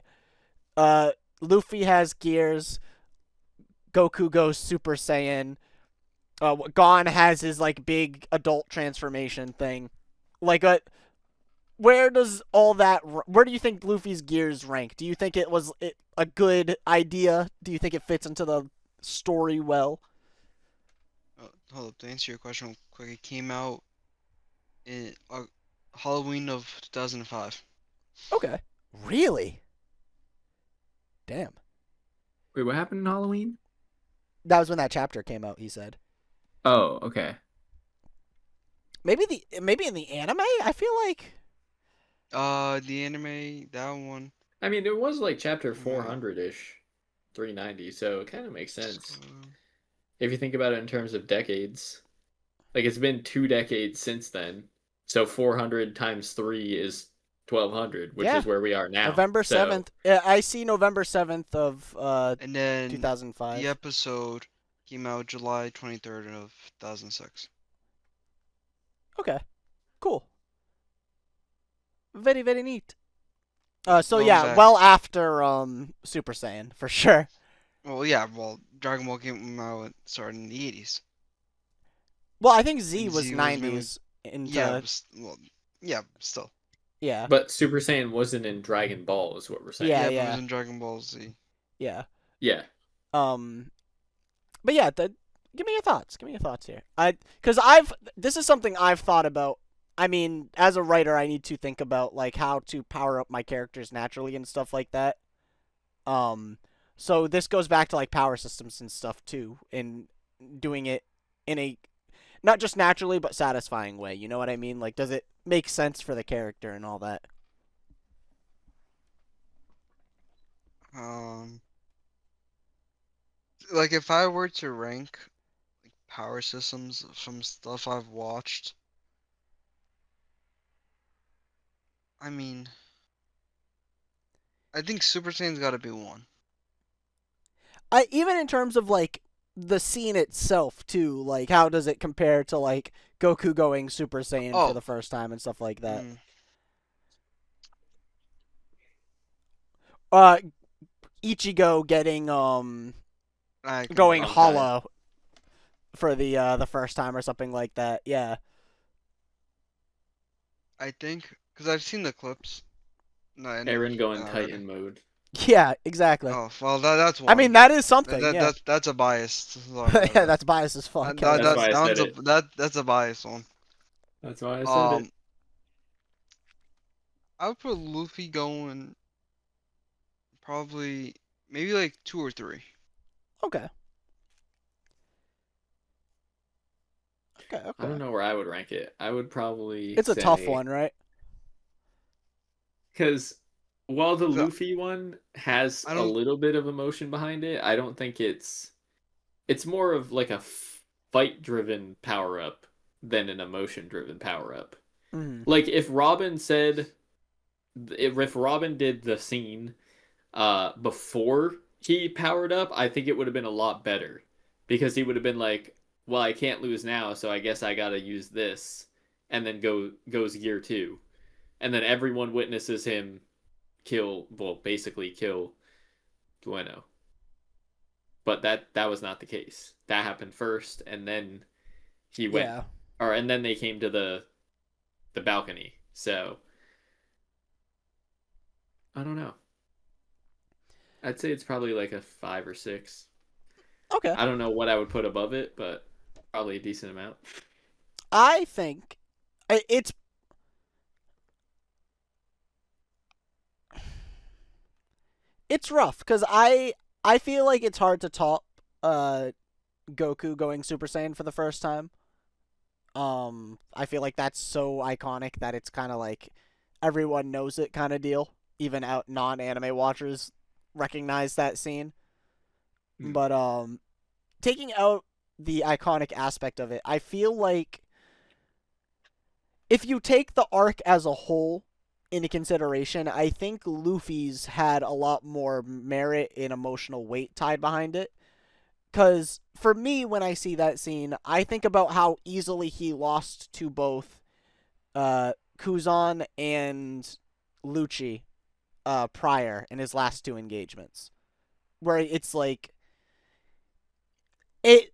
Luffy has gears. Goku goes Super Saiyan. Gon has his like big adult transformation thing. Like, where does all that? Where do you think Luffy's gears rank? Do you think it was a good idea? Do you think it fits into the story well? Hold up. To answer your question real quick, it came out in Halloween of 2005. Okay. Really? Damn. Wait, what happened in Halloween? That was when that chapter came out. He said. Oh, okay. Maybe in the anime. I feel like. The anime, that one. I mean, it was like chapter Yeah. 400-ish, 390, so it kind of makes sense. Uh, If you think about it in terms of decades. Like, it's been 2 decades since then. So 400 times 3 is 1200, which Yeah. is where we are now. November So 7th. I see November 7th of and then 2005. the episode came out July 23rd of 2006. Okay. Cool. Very, very neat. So Well, yeah, back. well after Super Saiyan for sure. Well, yeah. Well, Dragon Ball came out starting in the 80s. Well, I think Z And was Z was mainly- 90s into Yeah. Well, yeah. Still. yeah. But Super Saiyan wasn't in Dragon Ball, is what we're saying. Yeah, But it yeah. was in Dragon Ball Z. Yeah. Yeah. But yeah, give me your thoughts. Give me your thoughts here. Cuz this is something I've thought about. I mean, as a writer, I need to think about like how to power up my characters naturally and stuff like that. So this goes back to like power systems and stuff too, and doing it in a not just naturally but satisfying way. You know what I mean? Like, does it make sense for the character and all that? Like if I were to rank like power systems from stuff I've watched, I mean, I think Super Saiyan's got to be 1. Even in terms of like the scene itself too, like how does it compare to like Goku going Super Saiyan for Oh. the first time and stuff like that? Ichigo getting I can going agree with that. hollow for the first time or something like that. Yeah. I think because I've seen the clips. No, and Aaron going already. Titan mode. Yeah, exactly. Oh well, that's I mean, one. that is That, something. that Yeah. that's a bias. Sorry about Yeah, that. that's biased as fuck. That, Hell that, That's yes. that, why I that said one's a it. that's a bias one. That's why I said it. Um, I would put Luffy going probably maybe like 2 or 3. Okay. Okay. I Okay. don't know where I would rank it. I would probably It's a tough say one, right? because while the 'Cause Luffy one has I a don't. little bit of emotion behind it, I don't think it's more of like a fight driven power up than an emotion driven power up. Mm. Like if Robin did the scene before he powered up, I think it would have been a lot better because he would have been like, well, I can't lose now, so I guess I got to use this, and then goes year 2, and then everyone witnesses him basically kill Bueno. But that was not the case. That happened first, and then he went, Yeah. and then they came to the balcony. So I don't know. I'd say it's probably like a 5 or 6. Okay. I don't know what I would put above it, but probably a decent amount. I think it's rough because I feel like it's hard to top uh Goku going Super Saiyan for the first time. I feel like that's so iconic that it's kind of like everyone knows it kind of deal. Even out non-anime watchers recognize that scene. Hmm. But taking out the iconic aspect of it, I feel like if you take the arc as a whole into consideration, I think Luffy's had a lot more merit and emotional weight tied behind it. Because for me, when I see that scene, I think about how easily he lost to both Kuzan and Lucci prior in his last 2 engagements. Where it's like, it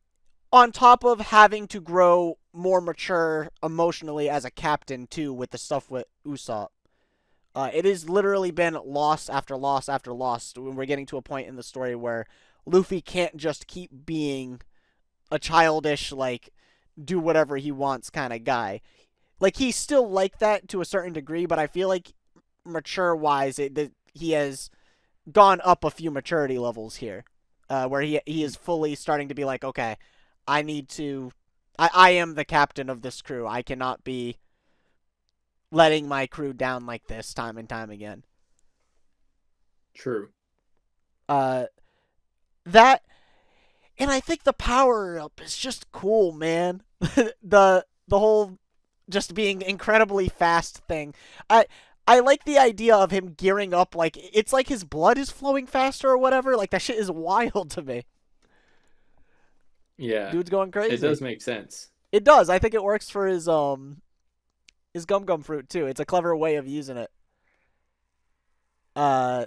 on top of having to grow more mature emotionally as a captain, too, with the stuff with Usopp. It has literally been loss after loss after loss when we're getting to a point in the story where Luffy can't just keep being a childish, like, do whatever he wants kind of guy. Like, he's still like that to a certain degree, but I feel like mature-wise, he has gone up a few maturity levels here, where he is fully starting to be like, okay, I need to... I am the captain of this crew. I cannot be letting my crew down like this time and time again. True. Uh, that and I think the power up is just cool, man. The whole just being incredibly fast thing. I like the idea of him gearing up like it's like his blood is flowing faster or whatever. Like that shit is wild to me. Yeah, Dude's going it crazy. does make sense. It does. I think it works for his gum gum fruit too. It's a clever way of using it. Uh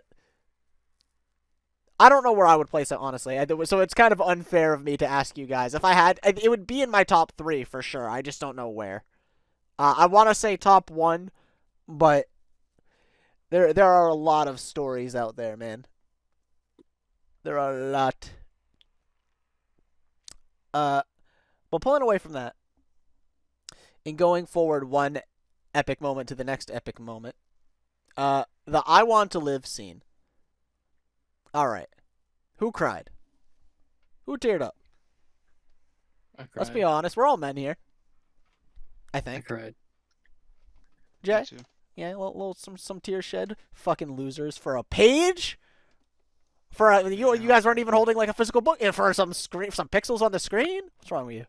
I don't know where I would place it, honestly. So it's kind of unfair of me to ask you guys. If I had, it would be in my top 3 for sure. I just don't know where. I want to say top 1, but there are a lot of stories out there, man. There are a lot. Uh, but pulling away from that and going forward one epic moment to the next epic moment. The I Want to Live scene. All right, who cried? Who teared up? I Let's be cried. honest. We're all men here. I I think. cried. Me Jay. too. Yeah, little some tear shed. Fucking losers for a page. For you Yeah. guys weren't even holding like a physical book for some screen, some pixels on the screen. What's wrong with you?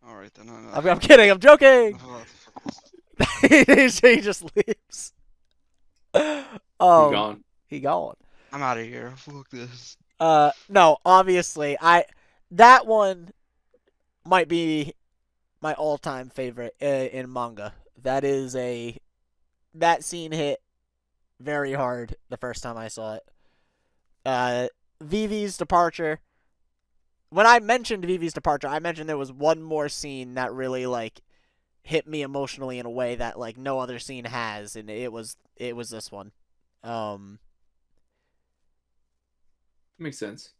All right then. I'm kidding. I'm joking. What the fuck is- He just leaves. You Um, gone? he gone. I'm out of here. Fuck this. No, obviously, that one might be my all-time favorite in manga. That scene hit very hard the first time I saw it. Uh, Vivi's departure. When I mentioned Vivi's departure, I mentioned there was one more scene that really like hit me emotionally in a way that like no other scene has, and it was this one. Um, Makes sense.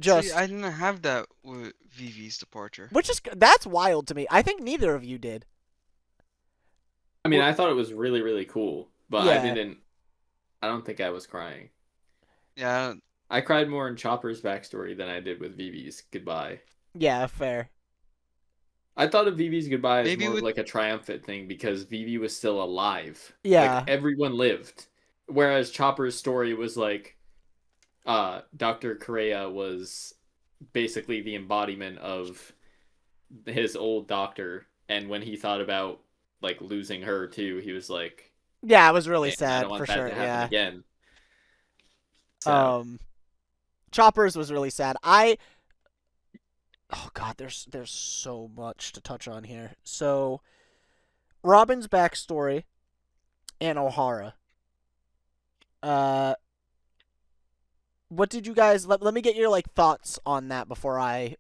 See, just I didn't have that with Vivi's departure. which is that's wild to me. I think neither of you did. I mean, I thought it was really, really cool, but I Yeah, didn't. I don't think I was crying. Yeah, I cried more in Chopper's backstory than I did with Vivi's goodbye. yeah, fair. I thought of Vivi's goodbye as maybe more of with like a triumphant thing because Vivi was still alive. Like Yeah, everyone lived. Whereas Chopper's story was like Dr. Correa was basically the embodiment of his old doctor, and when he thought about like losing her too, he was like, yeah, it was really "Man, I don't sad for want that sure. to happen Yeah. again." So, Um, Choppers was really sad. Oh god, there's so much to touch on here. So Robin's backstory and O'Hara. Uh, what did you guys let me get your like thoughts on that before I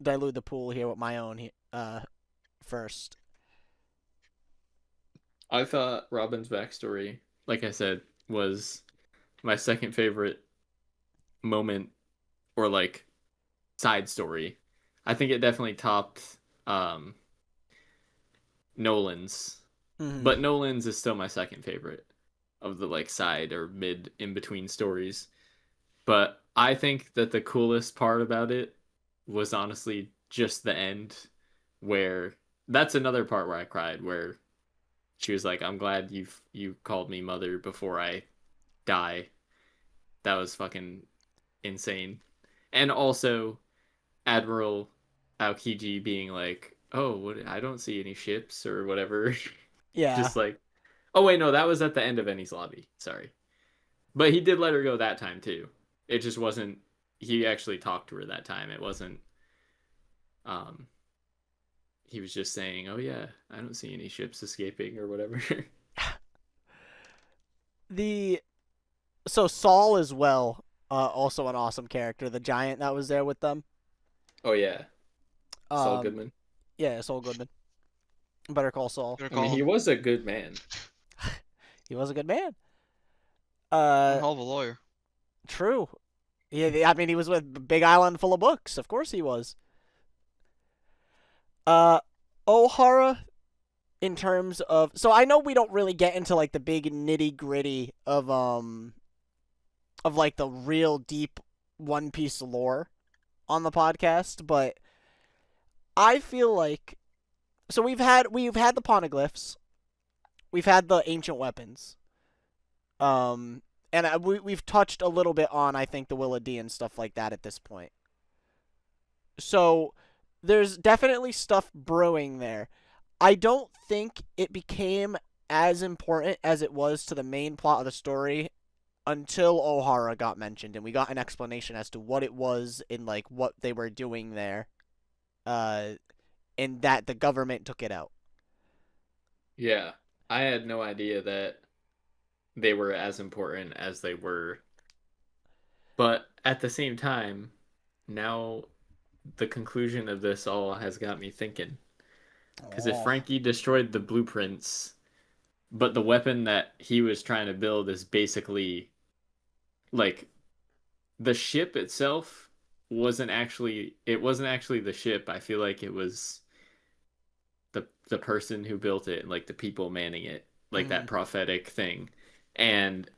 dilute the pool here with my own first. I thought Robin's backstory, like I said, was my second favorite moment or like side story. I think it definitely topped um Nolan's, Mhm. but Nolan's is still my second favorite of the like side or mid in between stories. But I think that the coolest part about it was honestly just the end where that's another part where I cried where she was like, "I'm glad you called me mother before I die." That was fucking insane. And also Admiral Aokiji being like, "Oh, what? I don't see any ships or whatever." Yeah. Just like, oh wait, no, that was at the end of Enies lobby. Sorry, but he did let her go that time too. It just wasn't. He actually talked to her that time. It wasn't. Um, he was just saying, "Oh yeah, I don't see any ships escaping or whatever." The so Saul as well, also an awesome character, the giant that was there with them. Oh yeah, Saul Um, Goodman. yeah, Saul Goodman. Better Call Saul. gonna I mean, call he him was a good man. He was a good man. one Uh, hell of a lawyer. true. Yeah, I mean, he was with Big Island full of books. Of course he was. Uh, O'Hara, in terms of, so I know we don't really get into like the big nitty gritty of like the real deep One Piece lore on the podcast, but I feel like so we've had the poneglyphs, we've had the ancient weapons, um, and we've touched a little bit on I think the Willa D and stuff like that at this point. So there's definitely stuff brewing there. I don't think it became as important as it was to the main plot of the story until O'Hara got mentioned and we got an explanation as to what it was and like what they were doing there. Uh and that the government took it out. Yeah, I had no idea that they were as important as they were. But at the same time, now the conclusion of this all has got me thinking. Because if Oh. Frankie destroyed the blueprints, but the weapon that he was trying to build is basically like the ship itself wasn't actually the ship. I feel like it was the person who built it, like the people manning it, like that Mhm. prophetic thing. And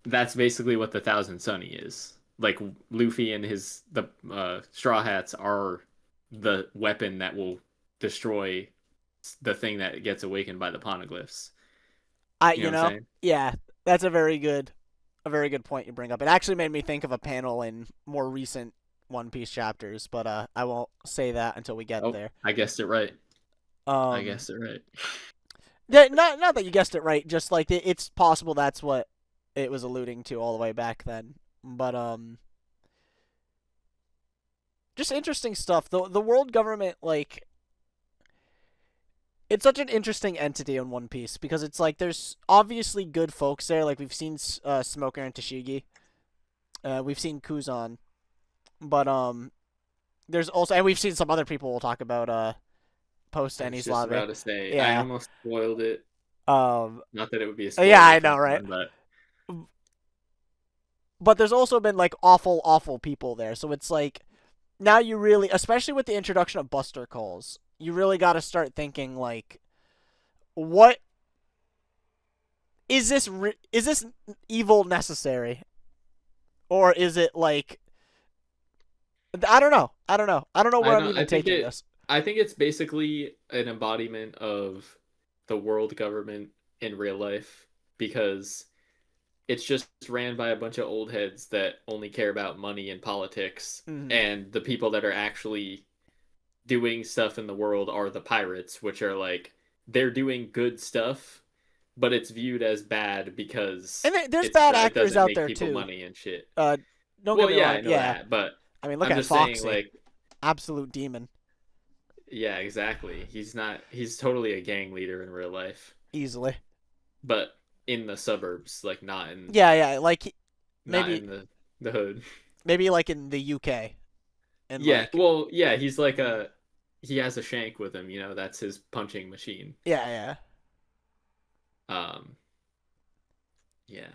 that's basically what the Thousand Sunny is. Like Luffy and his the Straw Hats are the weapon that will destroy the thing that gets awakened by the poneglyphs. I You know you what I'm know, saying? yeah, that's a very good point you bring up. It actually made me think of a panel in more recent One Piece chapters, but I won't say that until we get Oh, there. I guessed it right. I Um guessed it right. not that you guessed it right, just like it's possible that's what it was alluding to all the way back then. But just interesting stuff. The world government, like, it's such an interesting entity in One Piece because it's like there's obviously good folks there. Like we've seen Smoker and Tashigi, we've seen Kuzan, but there's also, and we've seen some other people we'll talk about post I was Enies just lobby. about to say, I Yeah. almost spoiled it. Um. Not that it would be a Yeah, spoiler I for know, right? anyone, but But there's also been like awful people there, so it's like now you really, especially with the introduction of Buster Calls, you really got to start thinking like, what is this? Is this evil necessary, or is it like I don't know. I don't know. I don't know I where I'm don't. even taking this. I think it's basically an embodiment of the world government in real life because it's just ran by a bunch of old heads that only care about money and politics, Mm-hmm. and the people that are actually doing stuff in the world are the pirates, which are like they're doing good stuff, but it's viewed as bad because And there's bad it actors doesn't out make there people too. money and shit. Uh, don't get Well, me yeah, wrong. I know Yeah, that, but I mean, look I'm at just saying, Foxy, like, absolute demon, yeah, exactly. He's not. He's totally a gang leader in real life, easily. but in the suburbs, like Yeah, like not maybe in the hood. like in the UK and Yeah, like well, yeah, he's like mm, he has a shank with him. You know, that's his punching machine. yeah. Um, yeah,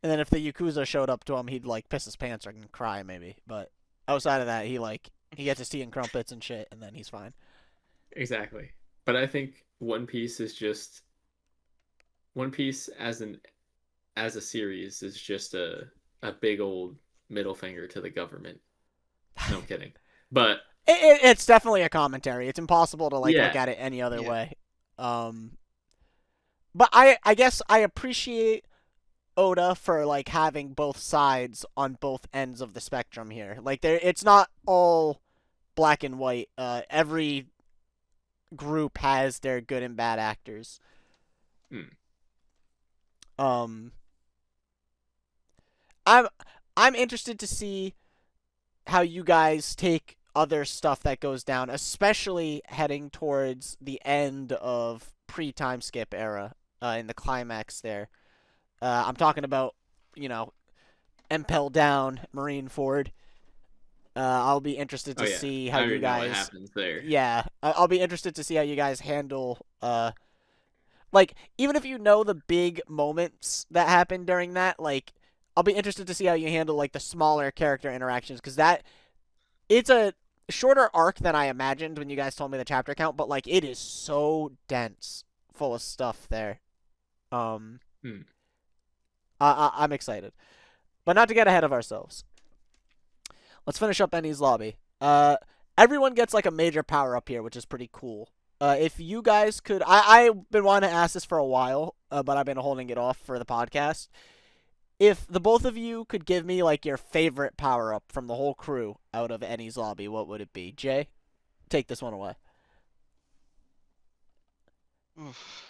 And then if the Yakuza showed up to him, he'd like piss his pants or cry maybe. But outside of that, he gets his tea and crumpets and shit, and then he's fine. exactly. But I think One Piece as a series is just a big old middle finger to the government. No, I'm kidding. But It's definitely a commentary. It's impossible to like look yeah, at it any other Yeah. way. Um, but I guess I appreciate Oda for like having both sides on both ends of the spectrum here. Like it's not all black and white. Every group has their good and bad actors. hmm. Um, I'm I'm interested to see how you guys take other stuff that goes down, especially heading towards the end of pre-time skip era in the climax there. I'm talking about, you know, Impel Down, Marineford. I'll be interested Oh to yeah, see how I you already know what guys. happens there. Yeah, I'll be interested to see how you guys handle. Like even if you know the big moments that happen during that, like I'll be interested to see how you handle like the smaller character interactions because that it's a shorter arc than I imagined when you guys told me the chapter count, but like it is so dense, full of stuff there. Um, Hmm. I'm excited, but not to get ahead of ourselves. Let's finish up Enies lobby. Everyone gets like a major power up here, which is pretty cool. If you guys could, I've been wanting to ask this for a while, but I've been holding it off for the podcast. If the both of you could give me like your favorite power up from the whole crew out of Enies lobby, what would it be? Jay, take this one away. Oof.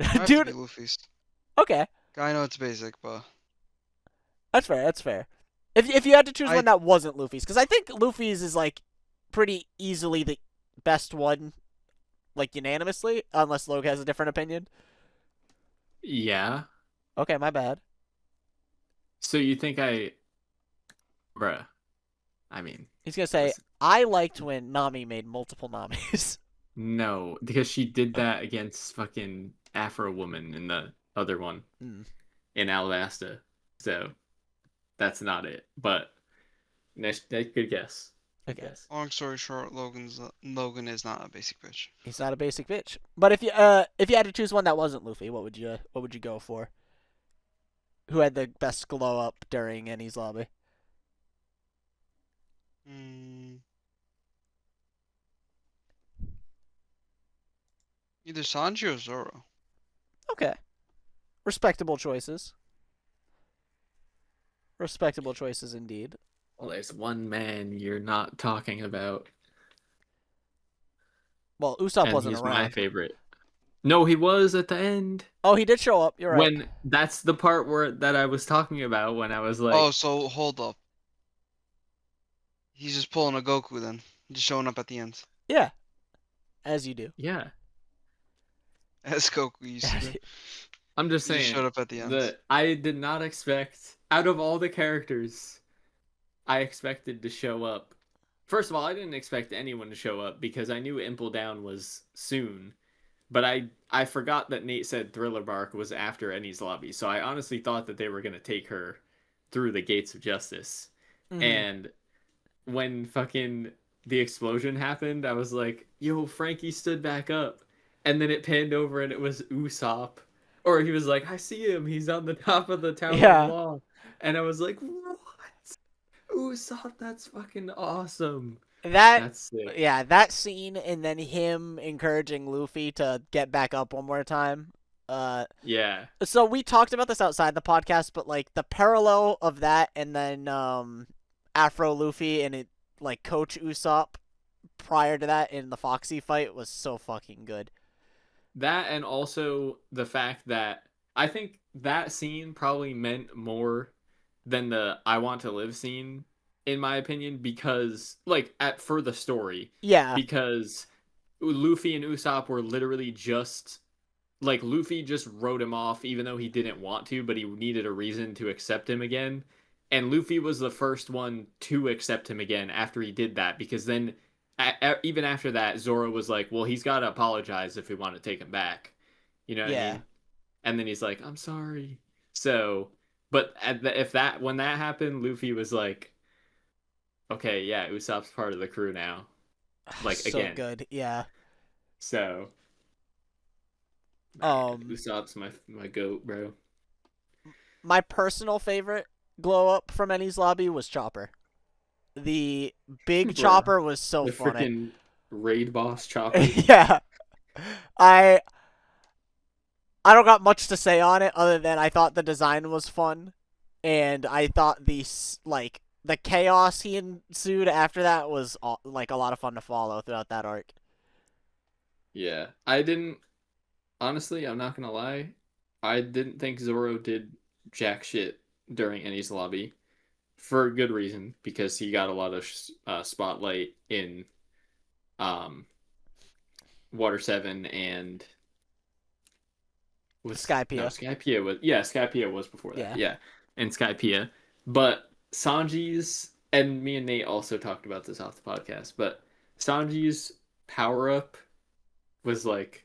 I have to be Dude, Luffy's. okay. I know it's basic, but That's fair. That's fair. If you had to choose I one that wasn't Luffy's, because I think Luffy's is like pretty easily the best one, like unanimously, unless Logue has a different opinion. Yeah. Okay, my bad. So you think bruh? I mean, He's gonna say listen, I liked when Nami made multiple Namis. no, because she did that against fucking Afro Woman in the other one Mm, in Alabasta. So that's not it. But nice, good guess. Good okay, guess. long story short, Logan is not a basic bitch. he's not a basic bitch. But if you had to choose one that wasn't Luffy, what would you go for? Who had the best glow up during Enies lobby? Mm, either Sanji or Zoro. Okay, respectable choices. Respectable choices indeed. Well, there's one man you're not talking about, Well, Usopp and wasn't he's my around. favorite. No, he was at the end. Oh, he did show up. You're right. When that's the part where that I was talking about when I was Oh, like, so hold up. He's just pulling a Goku then. Just showing up at the end. Yeah, as you do. yeah, As Goku used to do. I'm just He just saying showed up at the end. that I did not expect out of all the characters I expected to show up. First of all, I didn't expect anyone to show up because I knew Impel Down was soon. But I forgot that Nate said Thriller Bark was after Enies Lobby, so I honestly thought that they were gonna take her through the gates of justice. Hmm. And when fucking the explosion happened, I was like, "Yo, Frankie stood back up," and then it panned over and it was Usopp, or he was like, "I see him. He's on the top of the Tower of Yeah. Law," and I was like, "What? Usopp? That's fucking awesome. That That's sick." yeah, that scene and then him encouraging Luffy to get back up one more time. Yeah, So we talked about this outside the podcast, but like the parallel of that and then Afro Luffy and it like Coach Usopp prior to that in the Foxy fight was so fucking good. that and also the fact that I think that scene probably meant more than the "I want to live" scene, in my opinion, because like at for the story, Yeah. because Luffy and Usopp were literally just like Luffy just wrote him off even though he didn't want to, but he needed a reason to accept him again. And Luffy was the first one to accept him again after he did that, because then even after that, Zoro was like, "Well, he's got to apologize if we want to take him back." You know what I Yeah. mean? And then he's like, "I'm sorry." So, but if that when that happened, Luffy was like, "Okay, yeah, Usopp's part of the crew now." Like So again. good. Yeah. So, man, Um Usopp's my goat, bro. my personal favorite glow up from Enies Lobby was Chopper. The big Bruh. Chopper was so The funny. freaking raid boss Chopper. Yeah. I I don't got much to say on it other than I thought the design was fun, and I thought like the chaos he ensued after that was like a lot of fun to follow throughout that arc. Yeah. I didn't honestly, I'm not gonna lie. I didn't think Zoro did jack shit during Enies Lobby for a good reason, because he got a lot of spotlight in um Water 7 and was no Skypiea. Skypiea was yeah, Skypiea was before that. Yeah. Yeah. And Skypiea. But Sanji's, and me and Nate also talked about this off the podcast, but Sanji's power up was like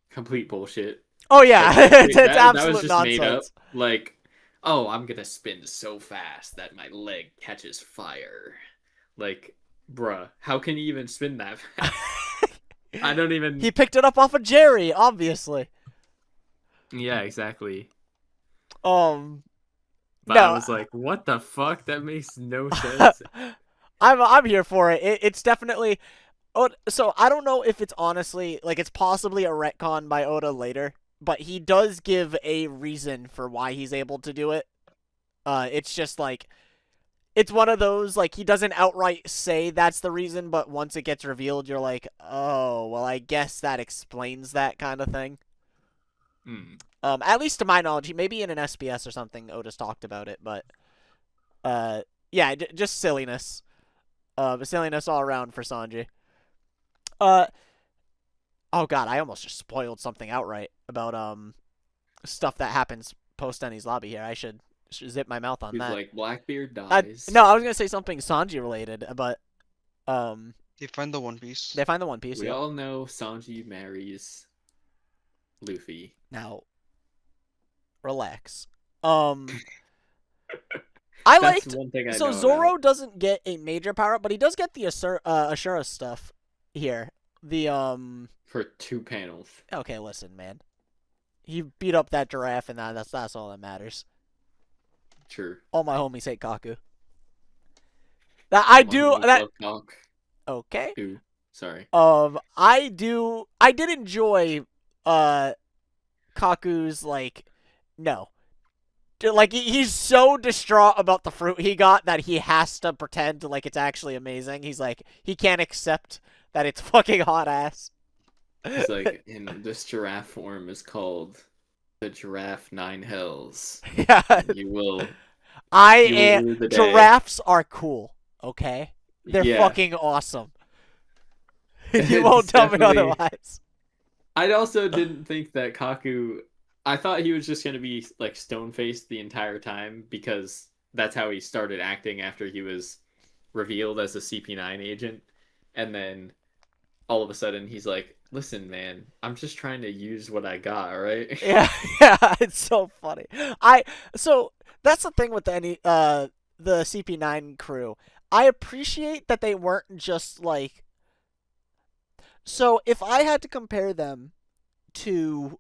complete bullshit. Oh Like yeah, it's that was absolute just made up. nonsense. Like, oh, I'm gonna spin so fast that my leg catches fire. Like, bruh, how can you even spin that fast? I don't even. He picked it up off of Jerry, obviously. Yeah, exactly. Um, But I no, was like, what the fuck? That makes no sense. I'm here for it. It's definitely. Oh, so I don't know if it's honestly like it's possibly a retcon by Oda later, but he does give a reason for why he's able to do it. It's just like it's one of those like he doesn't outright say that's the reason, but once it gets revealed, you're like, oh, well, I guess that explains that kind of thing. Hmm. At least to my knowledge, maybe in an SBS or something, Otis talked about it, but uh, yeah, just silliness. Silliness all around for Sanji. Uh, oh god, I almost just spoiled something outright about stuff that happens post Denny's lobby here. I should zip my mouth on He's that. like, Blackbeard I dies. no, I was gonna say something Sanji related, but They find the One Piece. they find the One Piece. We Yep. all know Sanji marries Luffy. Now, relax. I That's liked. one thing I So know Zoro about. doesn't get a major power up, but he does get the Ashura stuff here. The For 2 panels. Okay, listen, man. He beat up that giraffe, and that's all that matters. True. All my homies hate Kaku. That I All my do homies that. love Conk. Okay. Ooh, sorry. I do. I did enjoy Kaku's like no. Like he's so distraught about the fruit he got that he has to pretend like it's actually amazing. He's like he can't accept that it's fucking hot ass. He's like, in this giraffe form is called the Giraffe Nine Hells. Yeah. You will I you will am rue the day. giraffes are cool, okay? They're Yeah. fucking awesome. You It's won't tell me definitely- otherwise. I also didn't think that Kaku. I thought he was just gonna be like stone faced the entire time, because that's how he started acting after he was revealed as a CP9 agent, and then all of a sudden he's like, "Listen, man, I'm just trying to use what I got, all right?" Yeah, yeah, it's so funny. I so that's the thing with the CP9 crew. I appreciate that they weren't just like so if I had to compare them to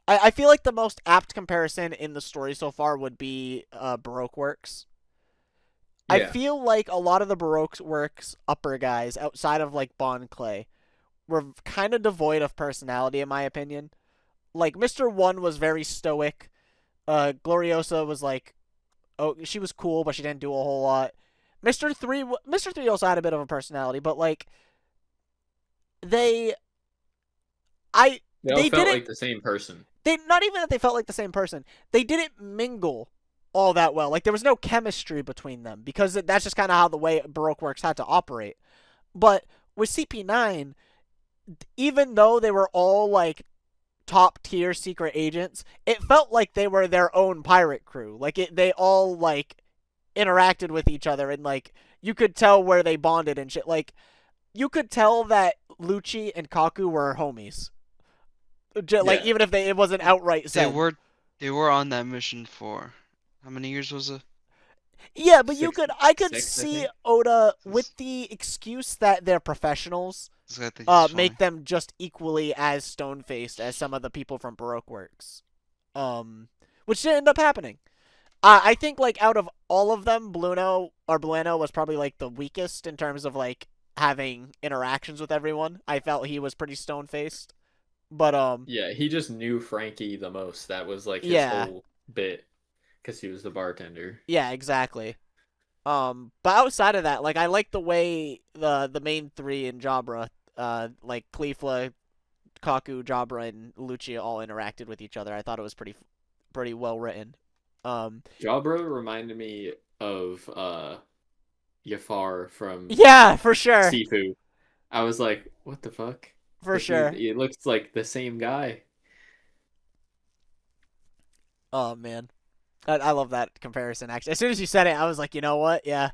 I feel like the most apt comparison in the story so far would be Baroque Works. I Yeah, feel like a lot of the Baroque Works upper guys outside of like Bon Clay were kind of devoid of personality in my opinion. Like Mr. 1 was very stoic. Gloriosa was like, oh, she was cool, but she didn't do a whole lot. Mr. 3 also had a bit of a personality, but like they I they all they felt didn't like the same person. they not even that they felt like the same person. They didn't mingle all that well. Like there was no chemistry between them because that's just kind of how the way Baroque Works had to operate. But with CP9, even though they were all like top tier secret agents, it felt like they were their own pirate crew. They all like interacted with each other and like you could tell where they bonded and shit. Like you could tell that Lucci and Kaku were homies. Like Yeah, even if it wasn't outright They said. were they were on that mission for how many years was it? Yeah, but six, I could 6, I see think. Oda with This, the excuse that they're professionals, this guy thinks it's make funny. them just equally as stone faced as some of the people from Baroque Works. Which did end up happening. I think like out of all of them, Bueno was probably like the weakest in terms of like having interactions with everyone. I felt he was pretty stone faced. But Yeah, he just knew Frankie the most. That was like his yeah. whole bit because he was the bartender. Yeah, exactly. But outside of that, like I like the way the main three in Jabra, like Cleefla, Kaku, Jabra, and Lucia all interacted with each other. I thought it was pretty well written. Um, Jabra reminded me of Jafar from yeah, for sure, Sifu. I was like, what the fuck? for Because sure. he looks like the same guy. Oh man, I love that comparison. Actually, as soon as you said it, I was like, you know what? Yeah,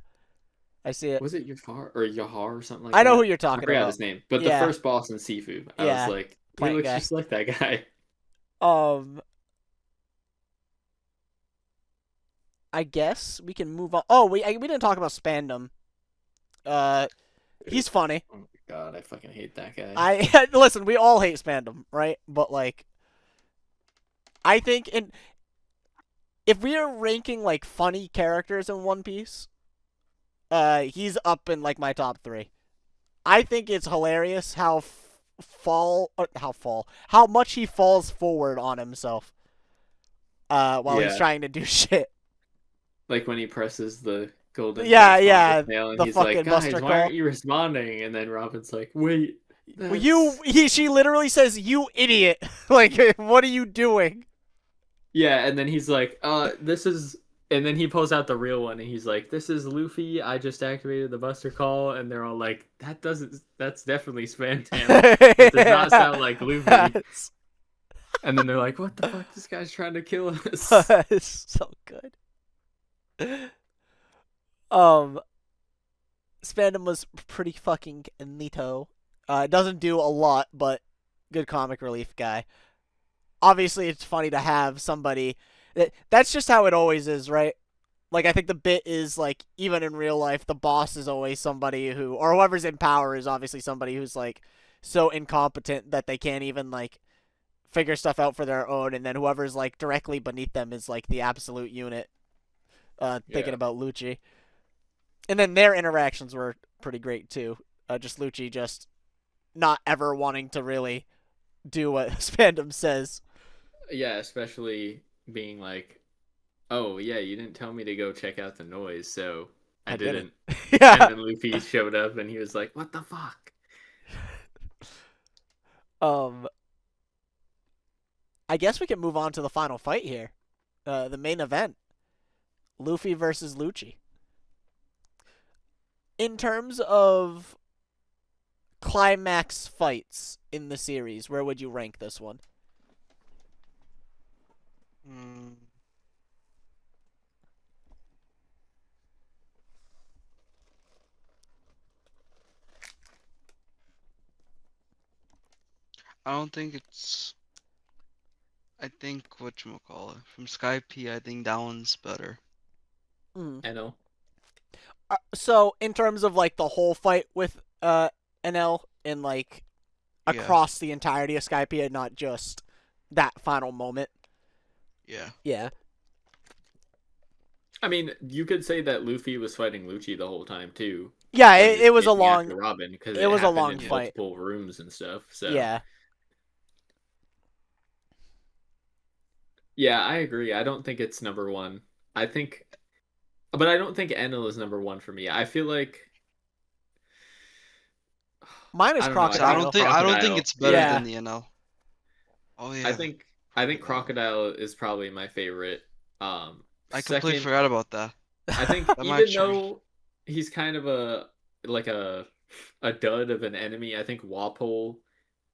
I see it. Was it Jafar or Yahar or something like I know who that? you're I talking forgot about. his name. But the Yeah, first boss in Sifu, I was yeah, like, he plant looks guy. just like that guy. Um, I guess we can move on. Oh, we didn't talk about Spandam. Uh, he's funny. Oh my god, I fucking hate that guy. I listen. We all hate Spandam, right? But like, I think if we are ranking like funny characters in One Piece, he's up in like my top three. I think it's hilarious how much he falls forward on himself. While he's Yeah, trying to do shit. like when he presses the golden Yeah, correspondence yeah, mail and the he's like, fucking Buster guys, why aren't call. you responding? And then Robin's like, wait, You, that's she literally says, "You idiot!" Like, what are you doing? yeah, and then he's like, this is and then he pulls out the real one and he's like, this is Luffy, I just activated the Buster call, and they're all like, that's definitely Spantam. That does not sound like Luffy. Yes. And then they're like, what the fuck? This guy's trying to kill us. It's so good. Um, Spandam was pretty fucking neato. It doesn't do a lot, but good comic relief guy. Obviously, it's funny to have somebody that's just how it always is, right? Like I think the bit is like even in real life, the boss is always somebody who, or whoever's in power is obviously somebody who's like so incompetent that they can't even like figure stuff out for their own, and then whoever's like directly beneath them is like the absolute unit. Thinking Yeah. about Lucci, and then their interactions were pretty great too. Just Lucci just not ever wanting to really do what Spandam says. Yeah, especially being like, oh yeah, you didn't tell me to go check out the noise, so I I didn't. didn't. And Yeah. then Luffy showed up and he was like, what the fuck? Um, I guess we can move on to the final fight here. The main event. Luffy versus Lucci. In terms of climax fights in the series, where would you rank this one? Mm, I don't think it's. I think whatchamacallit. From Sky P, I think that one's better. Mm. I know. So in terms of like the whole fight with NL and like Yeah, across the entirety of Skype and not just that final moment. yeah. Yeah. I mean, you could say that Luffy was fighting Lucci the whole time too, Yeah, and it just was a chasing long after Robin because it it was a happened long in Yeah. fight. multiple rooms and stuff. So Yeah. yeah, I agree. I don't think it's number one. I think, but I don't think Enel is number one for me. I feel like Mine is I don't know. I So I think don't Crocodile. think I don't think Crocodile. it's better Yeah, than Yeah. the NL. Oh I yeah, think I think Crocodile. Crocodile is probably my favorite. I completely Second, forgot about that. I think That might even should be. though he's kind of like a dud of an enemy, I think Walpole,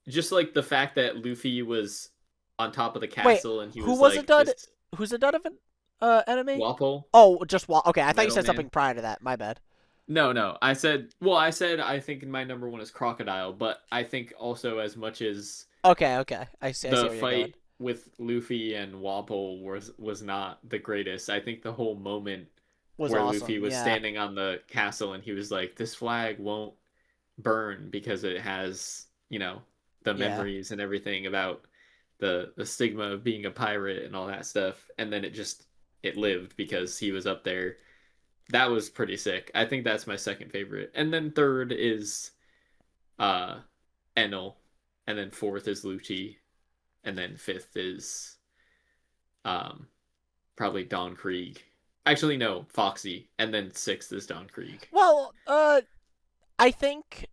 just like the fact that Luffy was on top of the Wait, castle and he who was was a like dud? this Who's a dud of an enemy? Walpole, Oh, just Okay, I thought you Metal said Man. something prior to that. My bad. No, no. I said I think my number one is Crocodile, but I think also as much as Okay, okay. I see the where you're going. fight with Luffy and Walpole was not the greatest. I think the whole moment Was where Luffy awesome. was Yeah. standing on the castle and he was like, "This flag won't burn because it has, the Yeah. memories and everything about the stigma of being a pirate and all that stuff." And then it lived because he was up there. That was pretty sick. I think that's my second favorite. And then third is uh Enel, and then fourth is Lucci, and then fifth is um probably Don Krieg. Actually, no, Foxy, and then sixth is Don Krieg. Well, I think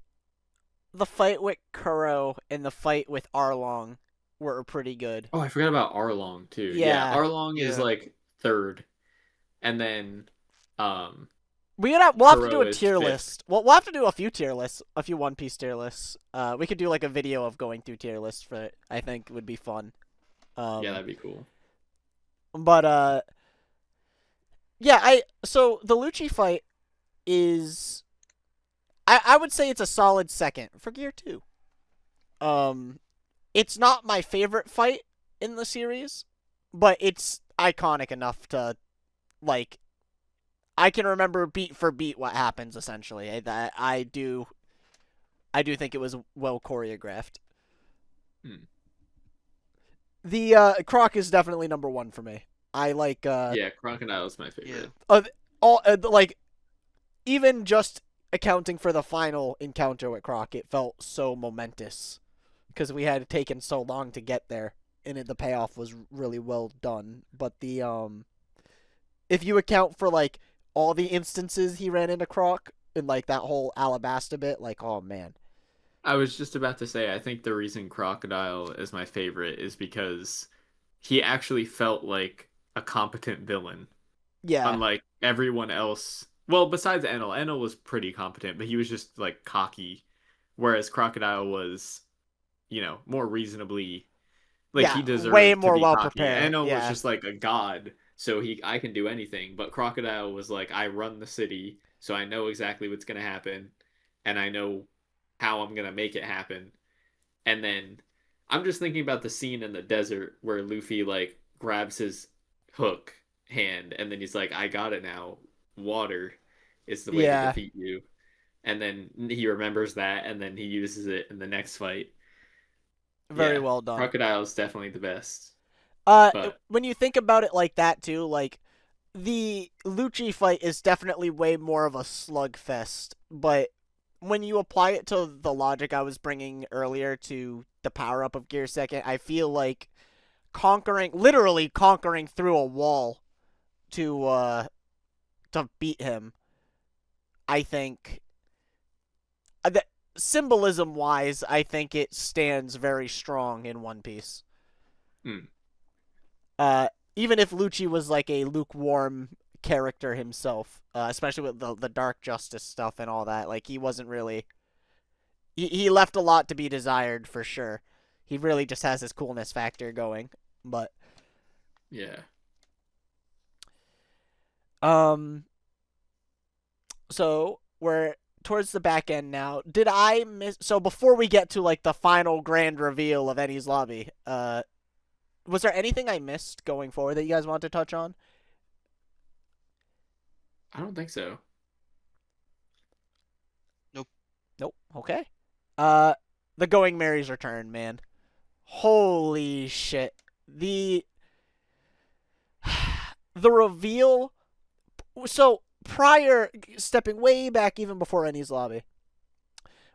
the fight with Kuro and the fight with Arlong were pretty good. Oh, I forgot about Arlong too. Yeah, Yeah. Arlong is Yeah. like third, and then um We'll have to do Kuro a is tier fifth. list. We'll have to do a few tier lists, a few One Piece tier lists. We could do like a video of going through tier lists for it. I think would be fun. Yeah, Um, that'd be cool. but yeah, so the Lucci fight is I would say it's a solid second for Gear 2. Um, it's not my favorite fight in the series, but it's iconic enough to like I can remember beat for beat what happens essentially. That I do think it was well choreographed. Hmm. The Croc is definitely number one for me. I like Yeah, Crocodile is my Yeah. favorite. all like even just accounting for the final encounter with Croc, it felt so momentous because we had taken so long to get there, and the payoff was really well done. But the if you account for like all the instances he ran into Croc and like that whole Alabasta bit, like oh man, I was just about to say, I think the reason Crocodile is my favorite is because he actually felt like a competent villain, yeah, unlike everyone else. Well, besides Enel. Enel was pretty competent, but he was just like cocky, whereas Crocodile was, more reasonably like yeah, he way deserved to more be well cocky. prepared. Enel was Yeah, just like a god, so I can do anything. But Crocodile was like, I run the city, so I know exactly what's gonna happen, and I know how I'm gonna make it happen. And then I'm just thinking about the scene in the desert where Luffy like grabs his hook hand and then he's like, I got it now. Water is the way to yeah, defeat you. And then he remembers that and then he uses it in the next fight. very Yeah. well done. Crocodile is definitely the best. Uh, But when you think about it like that too, like the Lucci fight is definitely way more of a slugfest, but when you apply it to the logic I was bringing earlier to the power up of Gear Second, I feel like literally conquering through a wall to beat him. I think that symbolism wise, I think it stands very strong in One Piece. hmm, Uh, even if Lucci was like a lukewarm character himself, especially with the Dark Justice stuff and all that, like he wasn't really. He left a lot to be desired for sure. He really just has his coolness factor going, but yeah. um, so we're towards the back end now. Did I miss? So before we get to like the final grand reveal of Enies Lobby, was there anything I missed going forward that you guys want to touch on? I don't think so. Nope. Nope. Okay. Uh, the Going Mary's return, man. Holy shit. The the reveal. So prior, stepping way back, even before Enies Lobby,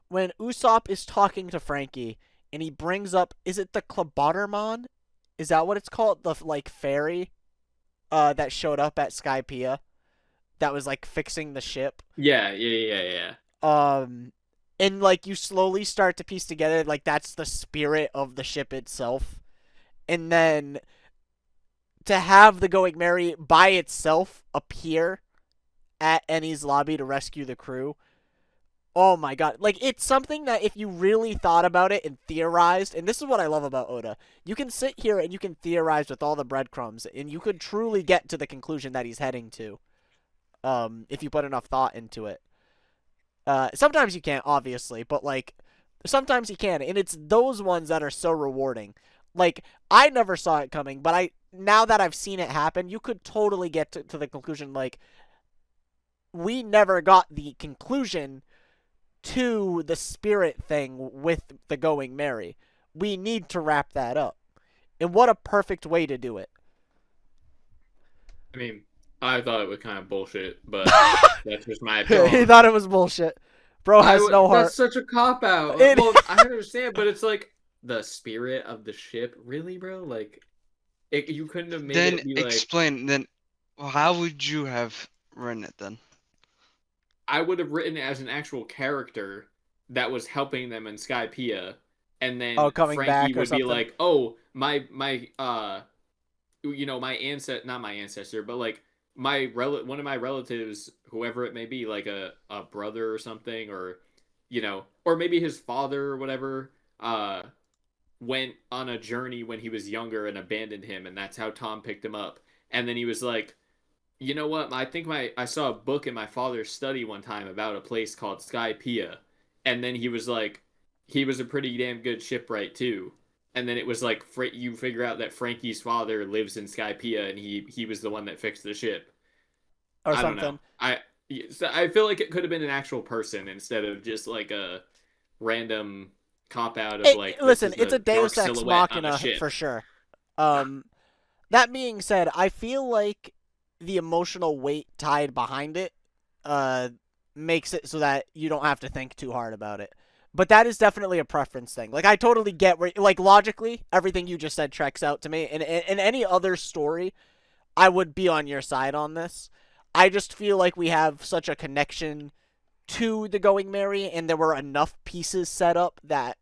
when Usopp is talking to Frankie and he brings up, is it the Klabottermon? Is that what it's called? The like fairy, that showed up at Skypiea, that was like fixing the ship. Yeah, yeah, yeah, yeah. Um, and like you slowly start to piece together like that's the spirit of the ship itself, and then to have the Going Mary by itself appear at Enies Lobby to rescue the crew. Oh my god. Like, it's something that if you really thought about it and theorized, and this is what I love about Oda, you can sit here and you can theorize with all the breadcrumbs, and you could truly get to the conclusion that he's heading to, if you put enough thought into it. Sometimes you can't, obviously, but, like, sometimes you can, and it's those ones that are so rewarding. Like, I never saw it coming, but now that I've seen it happen, you could totally get to the conclusion, like, we never got the conclusion to the spirit thing with the Going Mary. We need to wrap that up. And what a perfect way to do it. I mean, I thought it was kind of bullshit, but that's just my He opinion. thought it was bullshit. Bro has no heart. That's such a cop out. It- Well, I understand, but it's like the spirit of the ship, really, bro. Like, you couldn't have made Then it be like. explain. Then how would you have written it then? I would have written it as an actual character that was helping them in Skypiea, and then coming Frankie back or would be something? like, "Oh, my my ancestor, not my ancestor, but like one of my relatives, whoever it may be, like a brother or something, or or maybe his father or whatever, went on a journey when he was younger and abandoned him, and that's how Tom picked him up, and then he was like." You know what? I think I saw a book in my father's study one time about a place called Skypiea, and then he was like, he was a pretty damn good shipwright too. And then it was like you figure out that Frankie's father lives in Skypiea, and he was the one that fixed the ship. Or I don't know. something. I feel like it could have been an actual person instead of just like a random cop out of Hey, like this listen, is it's a a dark Deus Ex silhouette on a Machina ship. for sure. That being said, I feel like the emotional weight tied behind it uh, makes it so that you don't have to think too hard about it. But that is definitely a preference thing. Like, I totally get where, like, logically, everything you just said checks out to me. And in any other story, I would be on your side on this. I just feel like we have such a connection to the Going Mary, and there were enough pieces set up that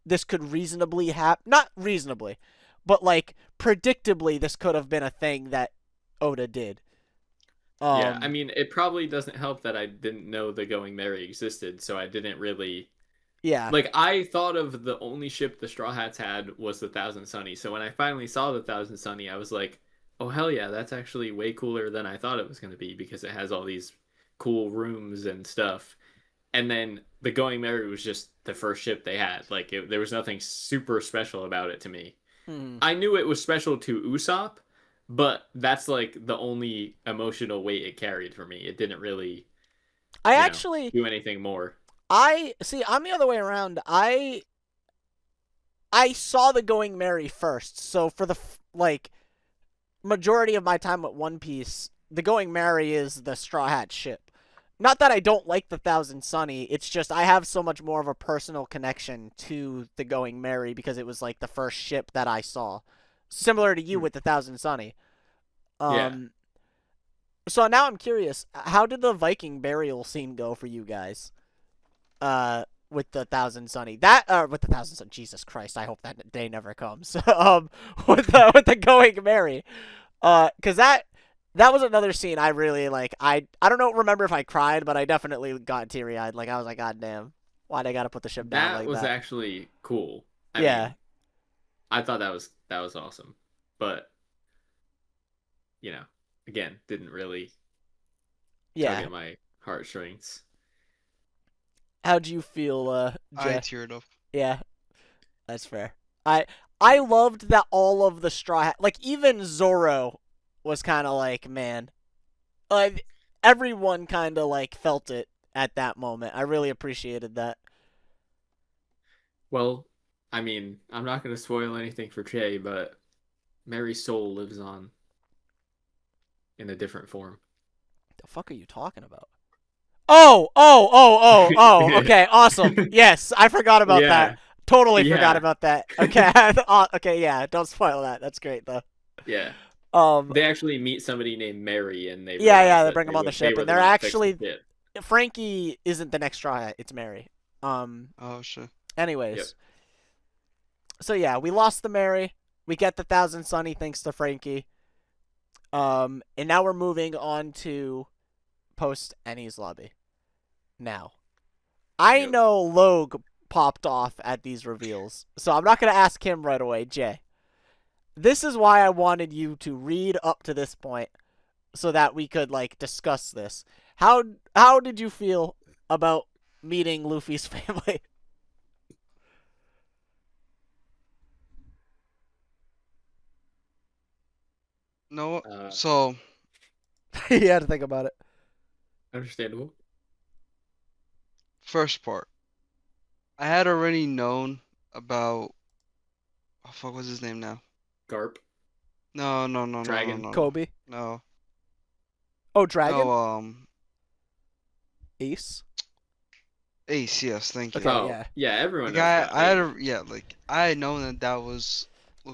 this could reasonably happen. Not reasonably, but, like, predictably, this could have been a thing that Oda did. Yeah, I Um, mean, it probably doesn't help that I didn't know the Going Merry existed, so I didn't really yeah. like. I thought of the only ship the Straw Hats had was the Thousand Sunny. So when I finally saw the Thousand Sunny, I was like, "Oh hell yeah, that's actually way cooler than I thought it was going to be because it has all these cool rooms and stuff." And then the Going Merry was just the first ship they had. Like there was nothing super special about it to me. Hmm. I knew it was special to Usopp, but that's like the only emotional weight it carried for me. It didn't really, I actually, do anything more. I see. I'm the other way around. I saw the Going Mary first, so for the like majority of my time with One Piece, the Going Mary is the Straw Hat ship. Not that I don't like the Thousand Sunny, it's just I have so much more of a personal connection to the Going Mary because it was like the first ship that I saw. Similar to you Hmm. with the Thousand Sunny. Yeah, Um, so now I'm curious, how did the Viking burial scene go for you guys? With the Thousand Sunny, with the Thousand Sunny, Jesus Christ, I hope that day never comes. With the Going Mary, cause that was another scene I really like. I don't know, remember if I cried, but I definitely got teary eyed. Like I was like, God damn, why they gotta put the ship down that like was that? actually cool. I Yeah, mean, I thought that was awesome, but you know, again, didn't really tug yeah. at my heartstrings. How'd you feel, I Jay? teared up. Yeah, that's fair. I I loved that all of the like even Zoro was kind of like, man, like everyone kind of like felt it at that moment. I really appreciated that. Well, I mean, I'm not going to spoil anything for Jay, but Mary's soul lives on in a different form. The fuck are you talking about? Oh. Okay, awesome. Yes, I forgot about that. Yeah, Totally forgot yeah, about that. Okay, okay, yeah. Don't spoil that. That's great though. yeah. Um, They actually meet somebody named Mary, and they yeah. realize They that bring him on the they ship, were and the they're one that fixed the actually ship. Frankie isn't the next Straw Hat. It's Mary. Um. Oh shit. Yep. Anyways, so yeah, we lost the Mary. We get the Thousand Sunny thanks to Frankie. And now we're moving on to post Enies lobby. Now, I Yep. know Logue popped off at these reveals, so I'm not gonna ask him right away, Jay. This is why I wanted you to read up to this point so that we could like discuss this. How did you feel about meeting Luffy's family? No. Uh, So You had to think about it. Understandable. first part, I had already known about. Oh fuck, what's his name now? Garp, No. Dragon. Kobe. No. Oh, No. Dragon. Ace. Ace. Yes, thank you. Okay, Oh, yeah. yeah, everyone Like knows about I had Ace. a yeah, like I had known that that was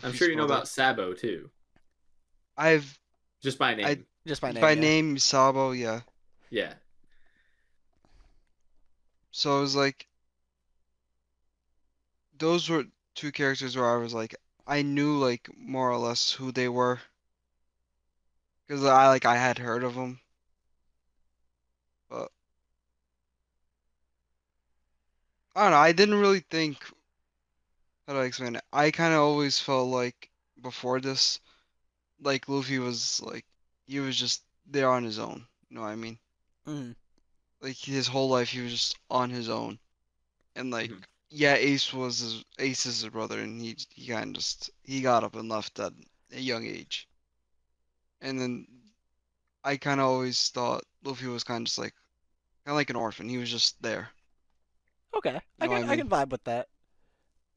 I'm Luffy's sure you know brother. about Sabo too, I've just by I name. Just by name, by yeah. name Sabo, yeah. Yeah. So it was like those were two characters where I was like I knew like more or less who they were because I had heard of them, but I don't know. I didn't really think how do I explain it. I kind of always felt like before this, like Luffy was like he was just there on his own. You know what I mean? Mm. Like his whole life he was just on his own, and like Mhm. yeah, Ace is his brother, and he kind of just he got up and left at a young age, and then I kind of always thought Luffy was kind of like an orphan. He was just there. Okay, You know what I I mean? can vibe with that.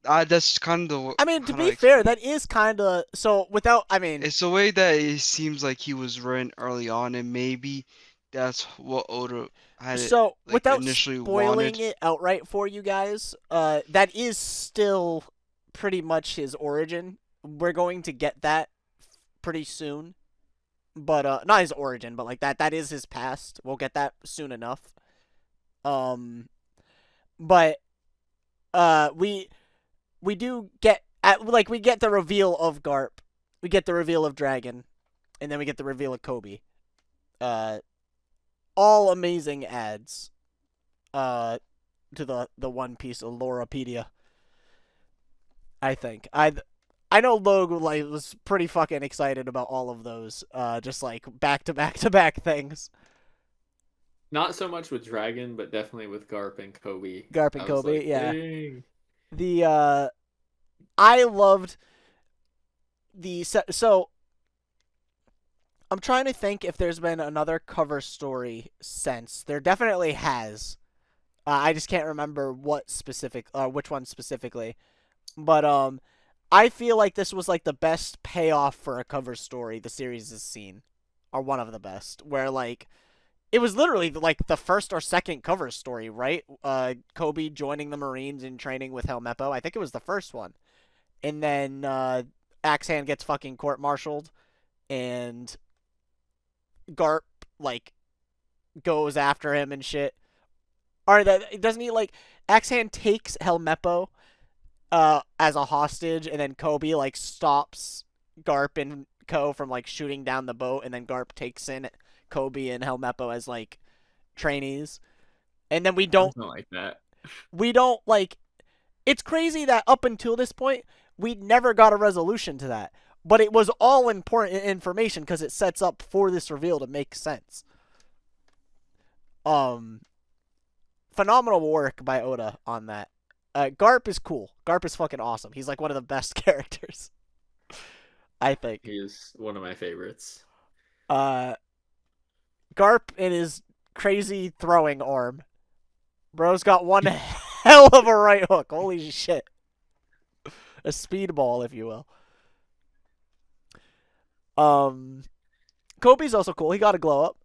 That's kind of I mean, to how do I be fair, explain it? that is kind of so. Without, I mean, It's the way that it seems like he was written early on, and maybe that's what Oda had it so like without initially spoiling wanted. it outright for you guys, that is still pretty much his origin. We're going to get that pretty soon, but not his origin, but like that is his past. We'll get that soon enough. Um, but we do get at like we get the reveal of Garp, we get the reveal of Dragon, and then we get the reveal of Kobe. Uh, all amazing ads. Uh, to the One Piece Lorapedia. I think I know Logue like was pretty fucking excited about all of those. Just like back to back to back things. Not so much with Dragon, but definitely with Garp and Kobe. Garp and I was like, Kobe, yeah. dang. The I loved so I'm trying to think if there's been another cover story since. There definitely has. I just can't remember which one specifically. But I feel like this was like the best payoff for a cover story the series has seen, or one of the best. Where like it was literally like the first or second cover story, right? Kobe joining the Marines and training with Helmeppo. I think it was the first one, and then Axehand gets fucking court-martialed, and Garp like goes after him and shit. Or that doesn't he like Axehand takes Helmeppo as a hostage, and then Kobe like stops Garp and Co from like shooting down the boat, and then Garp takes in Kobe and Helmeppo as like trainees, and then Something like that. we don't like. It's crazy that up until this point we never got a resolution to that, but it was all important information because it sets up for this reveal to make sense. Um, phenomenal work by Oda on that. Garp is cool. Garp is fucking awesome. He's like one of the best characters, I think. He is one of my favorites. Uh, Garp in his crazy throwing arm. Bro's got one hell of a right hook. Holy shit. A speedball, if you will. Kobe's also cool. He got a glow up.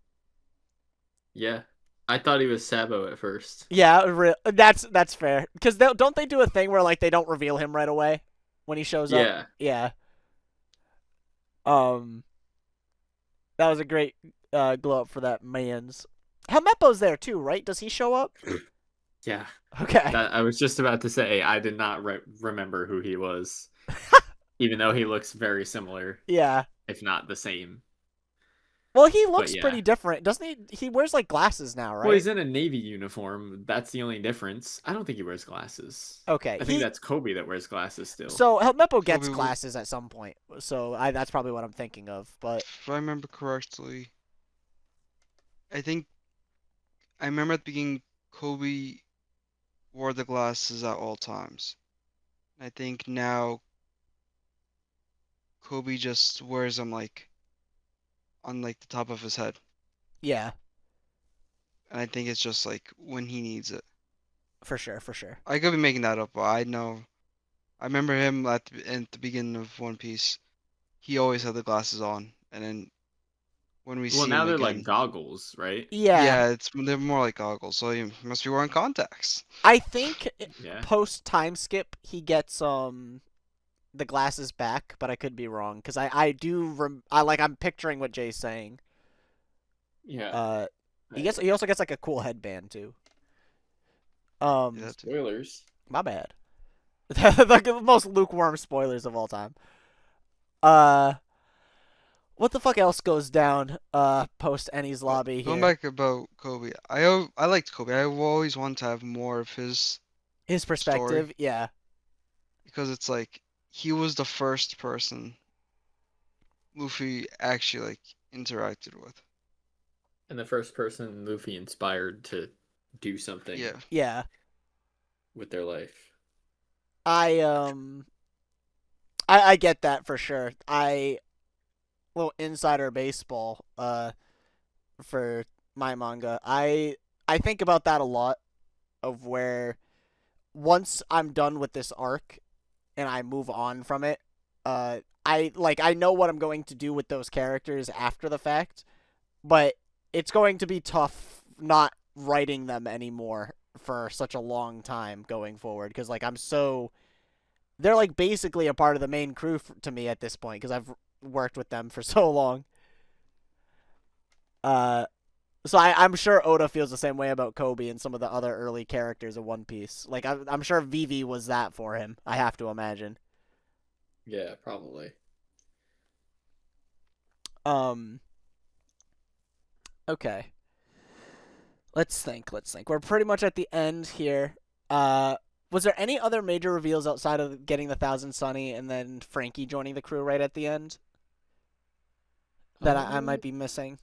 Yeah. I thought he was Sabo at first. Yeah, that's fair. Because don't they do a thing where like they don't reveal him right away when he shows up? Yeah. Yeah. That was a great glow up for that man's. Helmeppo's there too, right? Does he show up? Yeah. Okay. I was just about to say, I did not remember who he was, even though he looks very similar, Yeah. if not the same. Well, he looks yeah. pretty different, doesn't he? He wears like glasses now, right? Well, he's in a Navy uniform. That's the only difference. I don't think he wears glasses. Okay. I think that's Kobe that wears glasses still. So Helmeppo gets Kobe glasses at some point. So that's probably what I'm thinking of. But If I remember correctly, I remember at the beginning Kobe wore the glasses at all times. I think now Kobe just wears them like on like the top of his head. yeah, And I think it's just like when he needs it. for sure, for sure. I could be making that up, but I know. I remember him at the beginning of One Piece. He always had the glasses on, and then when we Well, see now him they're again, like goggles, right? Yeah. yeah, they're more like goggles, so he must be wearing contacts. I think Yeah. post time skip he gets the glasses back, but I could be wrong because I do I'm picturing what Jay's saying. Yeah. He also gets like a cool headband too. Yeah, that's Spoilers. My bad. The most lukewarm spoilers of all time. What the fuck else goes down post Enies lobby going here? back about Kobe. I liked Kobe. I always wanted to have more of his His perspective, story yeah. because it's like he was the first person Luffy actually like interacted with. And the first person Luffy inspired to do something Yeah. Yeah. with their life. I get that for sure. Little insider baseball for my manga. I think about that a lot of where once I'm done with this arc and I move on from it, I know what I'm going to do with those characters after the fact, but it's going to be tough not writing them anymore for such a long time going forward because like they're like basically a part of the main crew to me at this point because I've worked with them for so long. So I'm sure Oda feels the same way about Kobe and some of the other early characters of One Piece. Like I'm sure Vivi was that for him. I have to imagine. Yeah, probably. Okay. Let's think. We're pretty much at the end here. Was there any other major reveals outside of getting the Thousand Sunny and then Frankie joining the crew right at the end that I might be missing?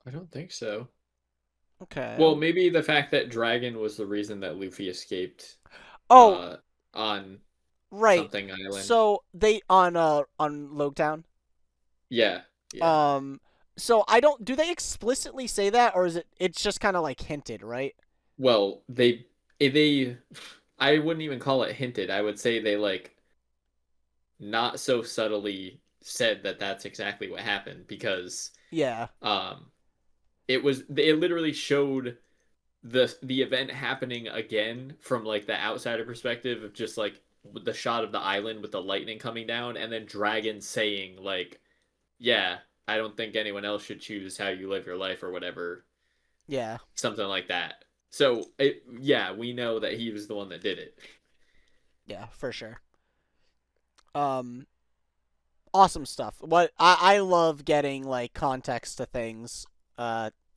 I don't think so. Okay. Well, maybe the fact that Dragon was the reason that Luffy escaped Oh, on right. something island. So they on Logtown. Yeah. Yeah. So do they explicitly say that or is it's just kind of like hinted, right? Well, they I wouldn't even call it hinted. I would say they like not so subtly said that that's exactly what happened because Yeah. it literally showed the event happening again from like the outsider perspective of just like the shot of the island with the lightning coming down and then Dragon saying like, yeah, I don't think anyone else should choose how you live your life or whatever. Yeah. Something like that. So, we know that he was the one that did it. Yeah, for sure. Awesome stuff. What I love getting like context to things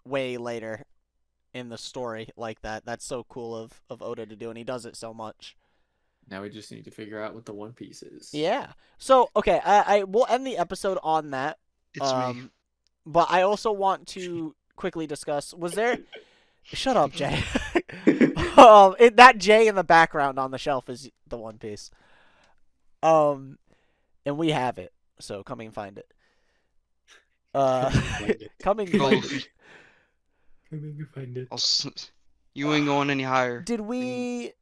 way later in the story like that. That's so cool of Oda to do and he does it so much. Now we just need to figure out what the One Piece is. Yeah. So, okay, I will end the episode on that. It's me. But I also want to quickly discuss. Was there? Shut up, Jay. That J in the background on the shelf is the One Piece. Um, and we have it. So come and find it. Uh, Coming to find it. come and Go. find it. Coming to find it. You ain't going any higher. Did we?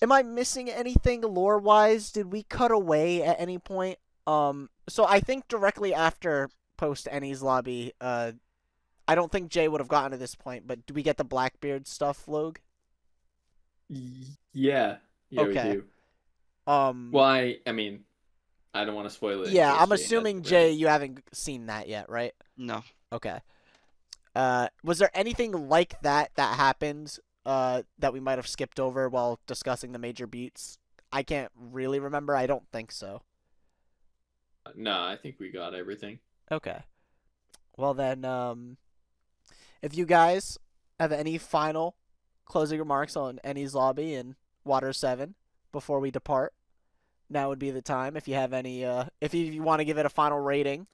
Am I missing anything lore wise? Did we cut away at any point? So I think directly after post Enies lobby, I don't think Jay would have gotten to this point, but do we get the Blackbeard stuff, Logue? Yeah. Yeah, we Okay. do. Um, Well, I mean, I don't want to spoil it. in yeah, case I'm Jay assuming hasn't read Jay, it. you haven't seen that yet, right? No. Okay. Was there anything like that that happened, that we might have skipped over while discussing the major beats? I can't really remember. I don't think so. No, I think we got everything. Okay. Well then, if you guys have any final closing remarks on Enies lobby and Water 7 before we depart, now would be the time. If you have any, if you want to give it a final rating,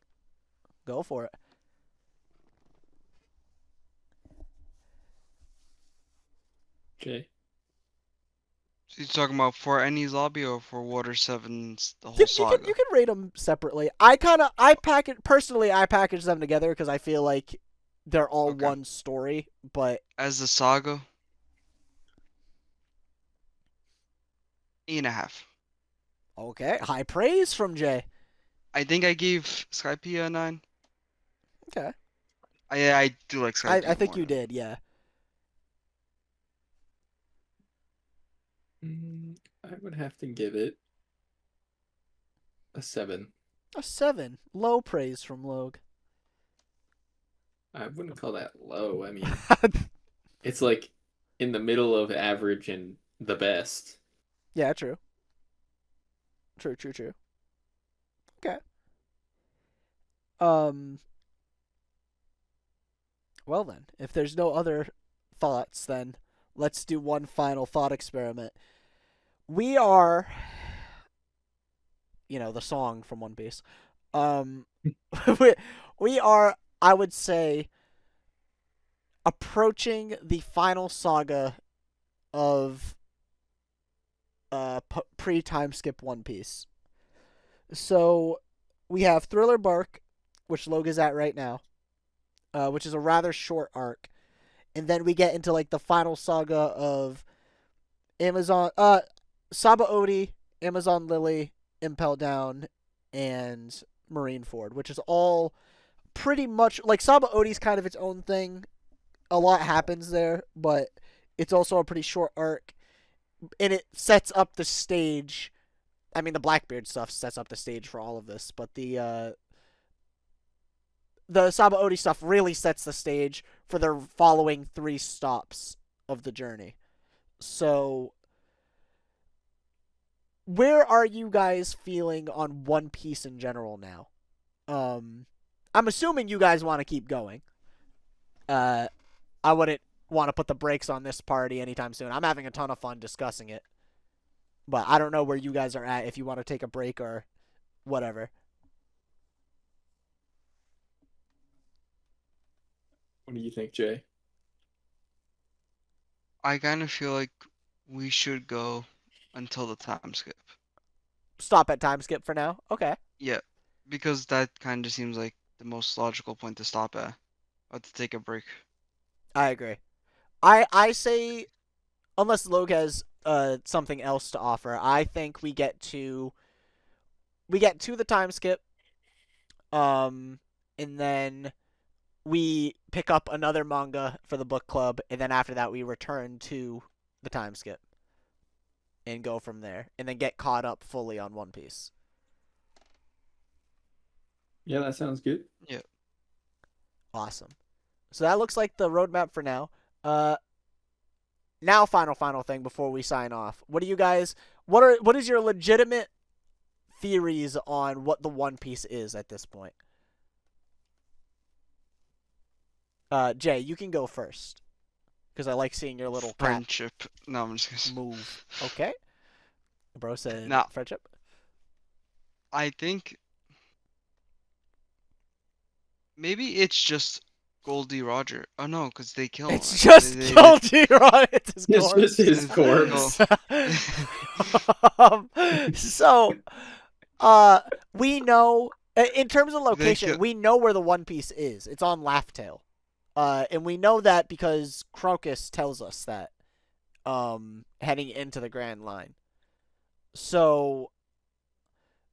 go for it. Jay. So you're talking about for Enies lobby or for Water 7's the whole You saga? can rate them separately. I package them together because I feel like they're all Okay. one story. But As the saga, 8.5. okay, high praise from Jay. I think I gave Skypiea a 9. Okay, I do like Skypiea I think more you though. did. Yeah, I would have to give it a 7. a 7. Low praise from Logue. I wouldn't call that low. I mean, it's like in the middle of average and the best. Yeah, true. True. Okay. Um. Well then, if there's no other thoughts, then let's do one final thought experiment. We are, the song from One Piece. Um, we, we are, I would say, approaching the final saga of pre time skip One Piece. So we have Thriller Bark, which Logue is at right now, which is a rather short arc, and then we get into like the final saga of Amazon, Sabaody, Amazon Lily, Impel Down, and Marineford, which is all pretty much like Sabaody's kind of its own thing. A lot happens there, but it's also a pretty short arc, and it sets up the stage. I mean, the Blackbeard stuff sets up the stage for all of this, but the Sabaody stuff really sets the stage for the following 3 stops of the journey. So, where are you guys feeling on One Piece in general now? I'm assuming you guys want to keep going. I wouldn't want to put the brakes on this party anytime soon. I'm having a ton of fun discussing it. But I don't know where you guys are at, if you want to take a break or whatever. What do you think, Jay? I kind of feel like we should go until the time skip. Stop at time skip for now? Okay. Yeah, because that kind of seems like the most logical point to stop at, or to take a break. I agree. I say, unless Logue has something else to offer, I think we get to the time skip, and then we pick up another manga for the book club, and then after that we return to the time skip and go from there, and then get caught up fully on One Piece. Yeah, that sounds good. Yeah. Awesome. So that looks like the roadmap for now. Now final thing before we sign off. What do you guys? What is your legitimate theories on what the One Piece is at this point? Jay, you can go first because I like seeing your little cat Friendship. No, I'm just kidding. move. Okay. Bro said Now- friendship. I think maybe it's just Goldie Roger. Oh no, because they kill him. It's just They Goldie Roger. It's his It's just corpse. his go. corpse. um, so, we know in terms of They location, kill. we know where the One Piece is. It's on Laugh-Tale. And we know that because Crocus tells us that. Heading into the Grand Line. So,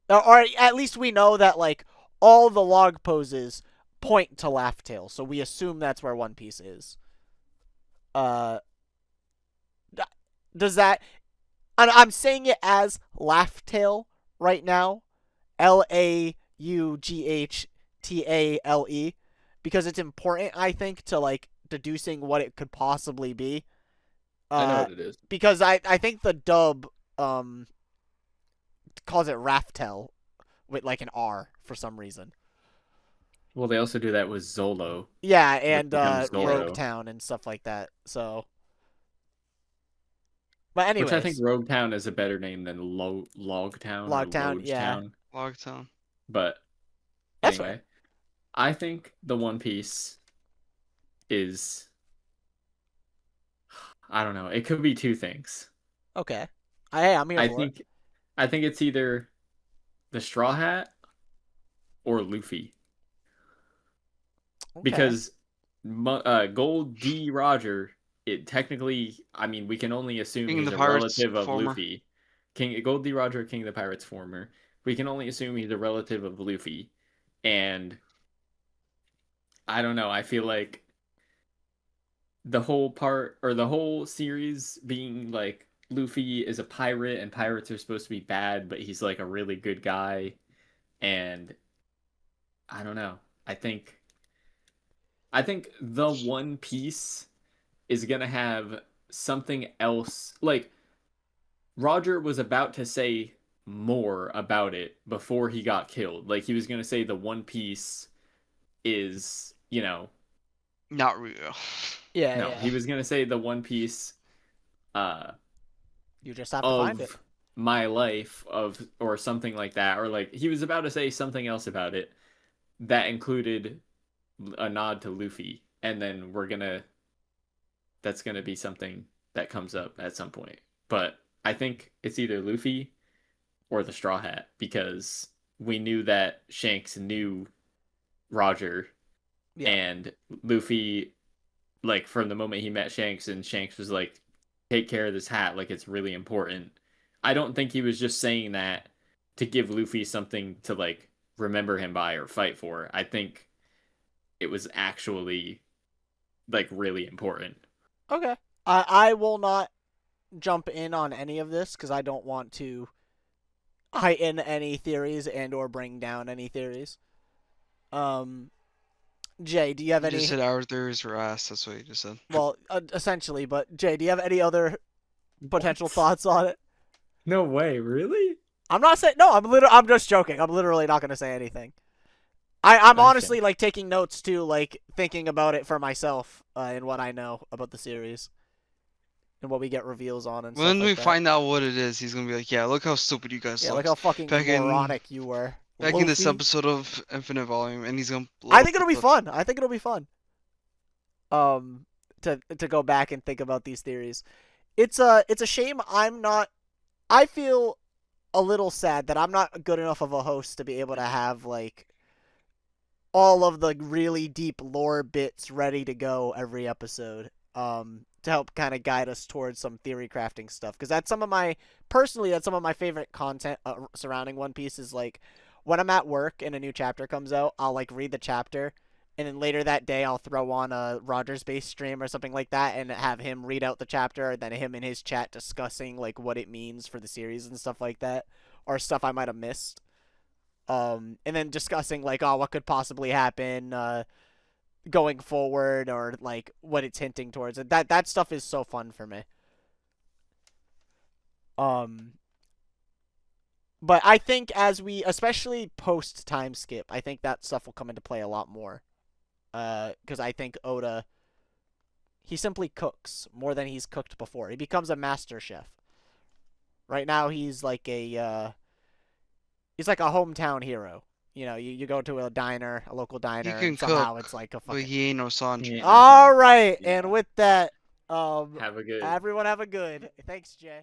or at least we know that like all the log poses point to Laugh-Tale, so we assume that's where One Piece is. Uh, does that? And I'm saying it as Laugh-Tale right now, Laughtale, because it's important, I think, to like deducing what it could possibly be. I know Uh, what it is. because I think the dub calls it Raftel with like an R for some reason. Well, they also do that with Zolo, Yeah, which and becomes Rogue Zoro. Town and stuff like that. So, but Which I think anyways, Rogue Town is a better name than Log Town or Log Town, Loge yeah, Town. Logtown. But that's fair. anyway, I think the One Piece is, I don't know, it could be two things. Okay, I'm here I for it. think I think it's either the Straw Hat or Luffy. Okay, Because Gold D. Roger, it technically, I mean, we can only assume King of he's the a Pirates, relative of former. Luffy. Gold D. Roger, King of the Pirates, former. We can only assume he's a relative of Luffy, and I don't know. I feel like the whole series being like Luffy is a pirate and pirates are supposed to be bad, but he's like a really good guy, and I don't know. I think I think the One Piece is gonna have something else. Like Roger was about to say more about it before he got killed. Like he was gonna say the One Piece is, Not real. yeah, no, yeah. he was gonna say the One Piece uh You just have to find it. of my life of or something like that, or like he was about to say something else about it that included a nod to Luffy, and then that's gonna be something that comes up at some point. But I think it's either Luffy or the Straw Hat because we knew that Shanks knew Roger, Yeah. and Luffy, like from the moment he met Shanks, and Shanks was like, "Take care of this hat, like it's really important." I don't think he was just saying that to give Luffy something to like remember him by or fight for. I think it was actually like really important. Okay. I will not jump in on any of this because I don't want to heighten any theories and or bring down any theories. Um, Jay, do you have You just any? said our theories were ass. That's what you just said. Well, essentially, but Jay, do you have any other potential What? thoughts on it? No way, really? I'm not saying no. I'm just joking. I'm literally not gonna say anything. I'm Okay. honestly like taking notes too, like thinking about it for myself and what I know about the series and what we get reveals on and stuff When we like that. find out what it is, he's gonna be like, "Yeah, look how stupid you guys Yeah, look looked how fucking back in moronic you were, back in this Luffy. episode of Infinite Volume," and he's gonna blow I up think the it'll be cliff. fun. I think it'll be fun. Um, to go back and think about these theories. It's a shame I'm not. I feel a little sad that I'm not good enough of a host to be able to have like all of the really deep lore bits ready to go every episode. To help kind of guide us towards some theory crafting stuff because that's some of my favorite content surrounding One Piece is like when I'm at work and a new chapter comes out, I'll like read the chapter and then later that day I'll throw on a Rogers based stream or something like that and have him read out the chapter and then him in his chat discussing like what it means for the series and stuff like that or stuff I might have missed. And then discussing like oh what could possibly happen going forward or like what it's hinting towards. That stuff is so fun for me. Um, but I think as we, especially post time skip, I think that stuff will come into play a lot more. Because I think Oda, he simply cooks more than he's cooked before. He becomes a master chef. Right now, he's like a hometown hero. you go to a diner, a local He diner, can and somehow cook, it's like a but fucking. he ain't no Sanji. Yeah. All right, Yeah. and with that, Have a good. everyone have a good. Thanks, Jay.